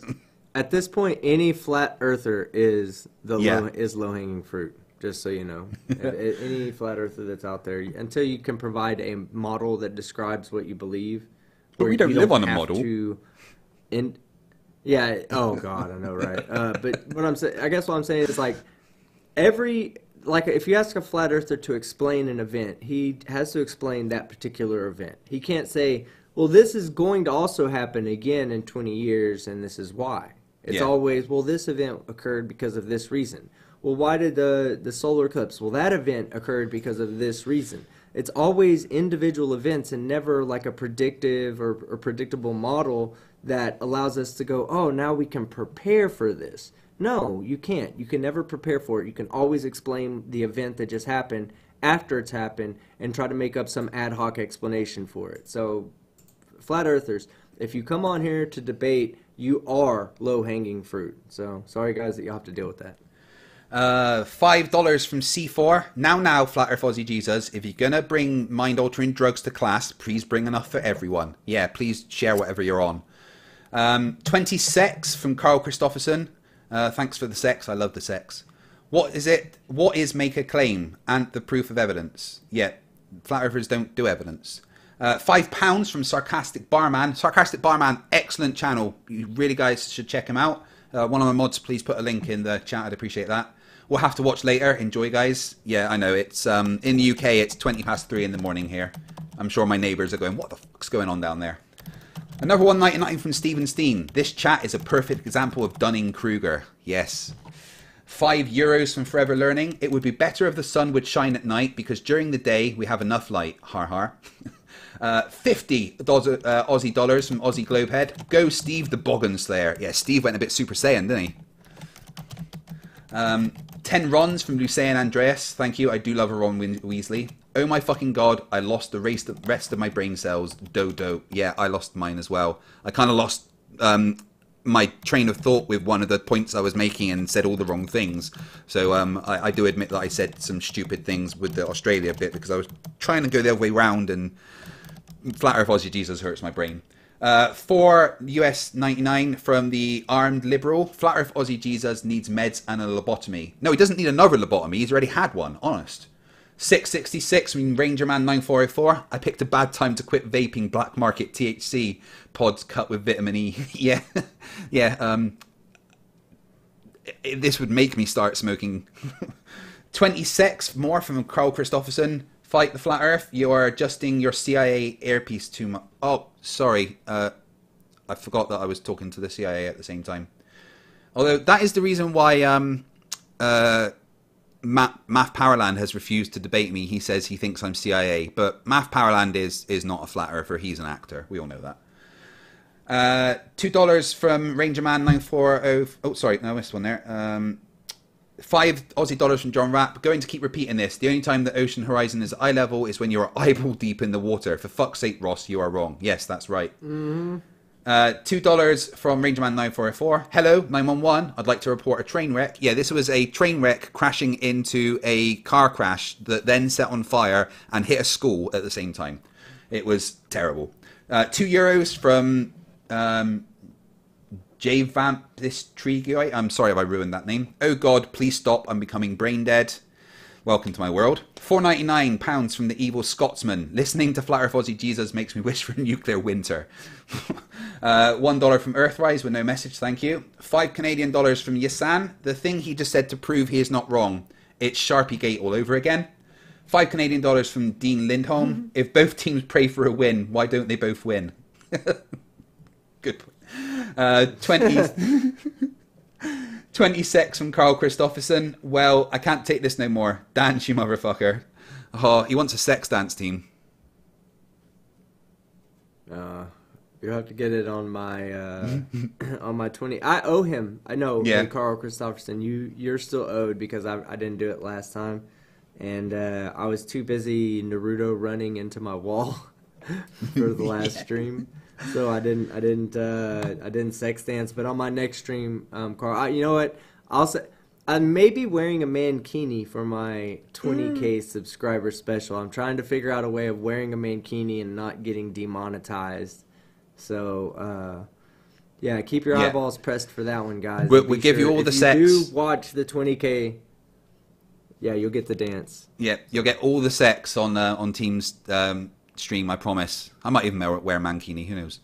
At this point, any flat earther is low-hanging fruit. Just so you know, any flat earther that's out there, until you can provide a model that describes what you believe. But we don't live on a model. Yeah. Oh God, I know, right? But what I'm saying, I guess what I'm saying is if you ask a flat earther to explain an event, he has to explain that particular event. He can't say, well, this is going to also happen again in 20 years, and this is why. It's always, well, this event occurred because of this reason. Well, why did the solar eclipse? Well, that event occurred because of this reason. It's always individual events and never like a predictive or predictable model that allows us to go, oh, now we can prepare for this. No, you can't. You can never prepare for it. You can always explain the event that just happened after it's happened and try to make up some ad hoc explanation for it. So, flat earthers, if you come on here to debate, you are low-hanging fruit. So, sorry guys that you have to deal with that. $5 from C4. Now, Flat Earth Aussie Jesus, if you're gonna bring mind-altering drugs to class, please bring enough for everyone. Yeah, please share whatever you're on. 26 from Carl Christopherson. Thanks for the sex. I love the sex. What is it? What is make a claim and the proof of evidence? Yeah, flat earthers don't do evidence. £5 from Sarcastic Barman. Sarcastic Barman, excellent channel. You really guys should check him out. One of my mods, please put a link in the chat. I'd appreciate that. We'll have to watch later. Enjoy, guys. Yeah, I know. It's in the UK, it's 3:20 in the morning here. I'm sure my neighbours are going, what the fuck's going on down there? Another 1.99 from Stephen Steen. This chat is a perfect example of Dunning-Kruger. Yes. €5 from Forever Learning. It would be better if the sun would shine at night because during the day we have enough light. Har har. $50 Aussie dollars from Aussie Globehead. Go Steve the Boggin Slayer. Yeah, Steve went a bit Super Saiyan, didn't he? 10 runs from Lucian Andreas. Thank you. I do love a Ron Weasley. Oh my fucking god, I lost the rest of my brain cells. Dodo. Yeah, I lost mine as well. I kind of lost my train of thought with one of the points I was making and said all the wrong things. So I do admit that I said some stupid things with the Australia bit because I was trying to go the other way round, and Flat Earth Aussie Jesus hurts my brain. For US 99 from the Armed Liberal. Flat Earth Aussie Jesus needs meds and a lobotomy. No, he doesn't need another lobotomy. He's already had one, honest. 666 from Rangerman 9404. I picked a bad time to quit vaping black market THC pods cut with vitamin E. Yeah, yeah. This would make me start smoking. 26 more from Carl Christopherson. Fight the Flat Earth. You are adjusting your CIA earpiece too much. Oh, sorry. I forgot that I was talking to the CIA at the same time. Although that is the reason why Math Powerland has refused to debate me. He says he thinks I'm CIA, but Math Powerland is not a flat earther. He's an actor. We all know that. $2 from Rangerman 940. Oh, sorry, no, I missed one there. $5 Aussie dollars from John Rapp. Going to keep repeating this. The only time the ocean horizon is eye level is when you are eyeball deep in the water. For fuck's sake, Ross, you are wrong. Yes, that's right. $2 from Rangerman 9404. Hello, 911. I'd like to report a train wreck. Yeah, this was a train wreck crashing into a car crash that then set on fire and hit a school at the same time. It was terrible. €2 from J Vamp this tree guy. I'm sorry if I ruined that name. Oh God, please stop. I'm becoming brain dead. Welcome to my world. £4.99 from the evil Scotsman. Listening to Flat Earth Aussie Jesus makes me wish for a nuclear winter. $1 from Earthrise with no message, thank you. $5 Canadian from Yasan. The thing he just said to prove he is not wrong. It's Sharpie Gate all over again. $5 Canadian from Dean Lindholm. If both teams pray for a win, why don't they both win? Good point. 26 from Carl Christopherson. Well, I can't take this no more. Dance, you motherfucker. Oh, he wants a sex dance team. You have to get it on my on my 20. I owe him. I know. Yeah. Carl Christopherson, you're still owed because I didn't do it last time, and I was too busy Naruto running into my wall for the last stream. So I didn't sex dance, but on my next stream, Carl, you know what? I may be wearing a mankini for my 20K subscriber special. I'm trying to figure out a way of wearing a mankini and not getting demonetized. So yeah, keep your eyeballs pressed for that one, guys. We'll give you all the sets. If you do watch the 20K, yeah, you'll get the dance. Yeah, you'll get all the sex on Team's stream, I promise. I might even wear a mankini, who knows.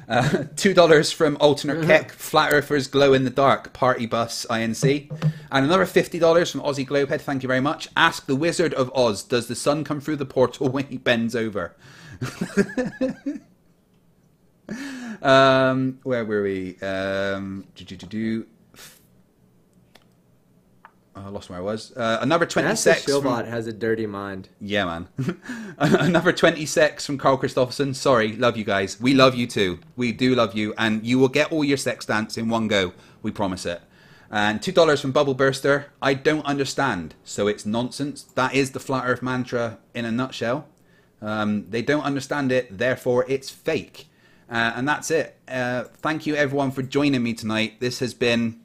$2 from Alternate Keck, Flat Earthers Glow in the Dark, Party Bus INC. And another $50 from Aussie Globehead, thank you very much. Ask the Wizard of Oz, does the sun come through the portal when he bends over? Where were we? I lost where I was. Another 26 from... Shilbot has a dirty mind. Yeah, man. Another 26 from Carl Christopherson. Sorry, love you guys. We love you too. We do love you. And you will get all your sex dance in one go. We promise it. And $2 from Bubble Burster. I don't understand. So it's nonsense. That is the Flat Earth mantra in a nutshell. They don't understand it. Therefore, it's fake. And that's it. Thank you, everyone, for joining me tonight. This has been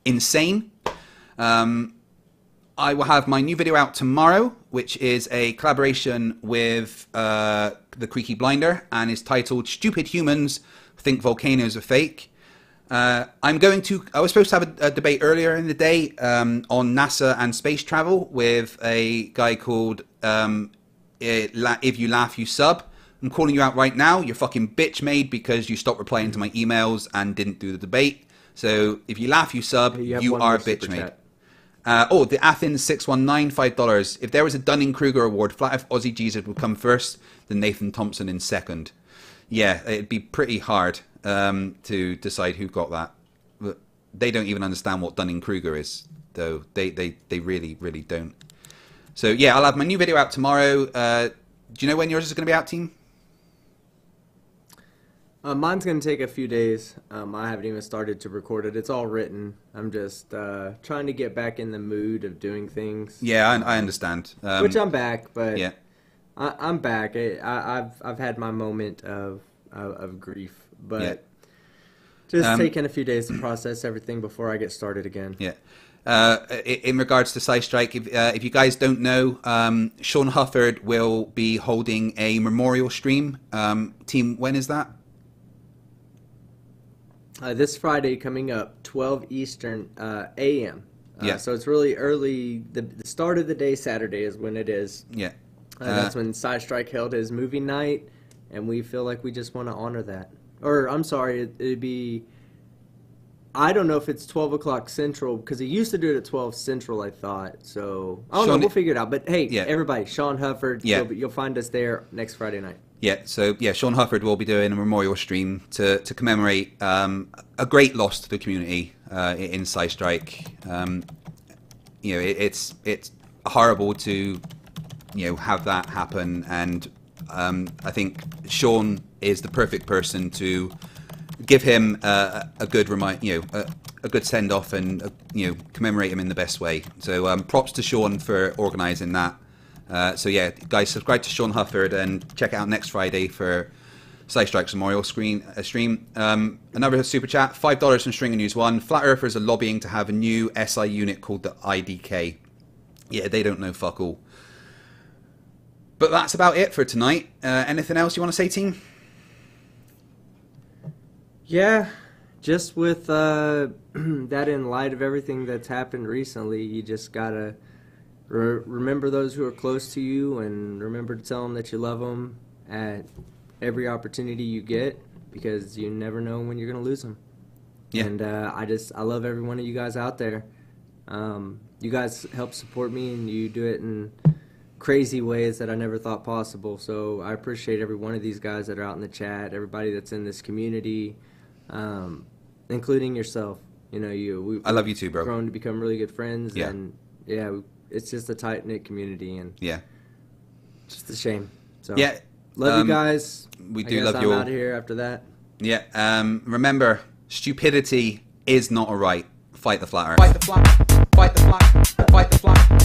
insane. I will have my new video out tomorrow, which is a collaboration with the Creaky Blinder and is titled Stupid Humans Think Volcanoes Are Fake. I'm going to. I was supposed to have a debate earlier in the day on NASA and space travel with a guy called If You Laugh, You Sub. I'm calling you out right now. You're fucking bitch made because you stopped replying to my emails and didn't do the debate. So if you laugh, you sub. You are bitch made. Oh, the Athens 619, $5. If there was a Dunning-Kruger award, Flat Earth Aussie Jesus would come first, then Nathan Thompson in second. Yeah, it'd be pretty hard to decide who got that. But they don't even understand what Dunning-Kruger is, though. They really, really don't. So yeah, I'll have my new video out tomorrow. Do you know when yours is going to be out, team? Mine's going to take a few days. I haven't even started to record it. It's all written. I'm just trying to get back in the mood of doing things. Yeah, I understand. Which I'm back, but yeah. I'm back. I've had my moment of grief, but just taking a few days to process everything before I get started again. Yeah. In regards to Psystrike, if you guys don't know, Sean Hufford will be holding a memorial stream. Team, when is that? This Friday coming up, 12 Eastern a.m. Yeah. So it's really early. The start of the day, Saturday, is when it is. Yeah. That's when Psystrike held his movie night, and we feel like we just want to honor that. Or, I'm sorry, it'd be... I don't know if it's 12 o'clock Central, because he used to do it at 12 Central, I thought. So, I don't know, we'll figure it out. But, hey, everybody, Sean Hufford, you'll find us there next Friday night. Yeah, so, Sean Hufford will be doing a memorial stream to commemorate a great loss to the community in Psystrike. You know, it's horrible to, have that happen, and I think Sean is the perfect person to give him a good a good send off and commemorate him in the best way. So props to Sean for organising that. So yeah, guys, subscribe to Sean Hufford and check it out next Friday for Psystrike's memorial stream. Another super chat, $5 from Stringer News 1. Flat Earthers are lobbying to have a new SI unit called the IDK. Yeah, they don't know fuck all. But that's about it for tonight. Anything else you want to say, team? Yeah, just with that in light of everything that's happened recently, you just gotta remember those who are close to you and remember to tell them that you love them at every opportunity you get, because you never know when you're gonna lose them. Yeah. And I love every one of you guys out there. You guys help support me, and you do it in crazy ways that I never thought possible. So I appreciate every one of these guys that are out in the chat, everybody that's in this community. Including yourself, I love you too, bro. Grown to become really good friends, and it's just a tight knit community, and just a shame. So love you guys. We do love you all. I'm out of here after that. Yeah. Remember, stupidity is not a right. Fight the flat earth. Fight the flat. Fight the flat. Fight the flat.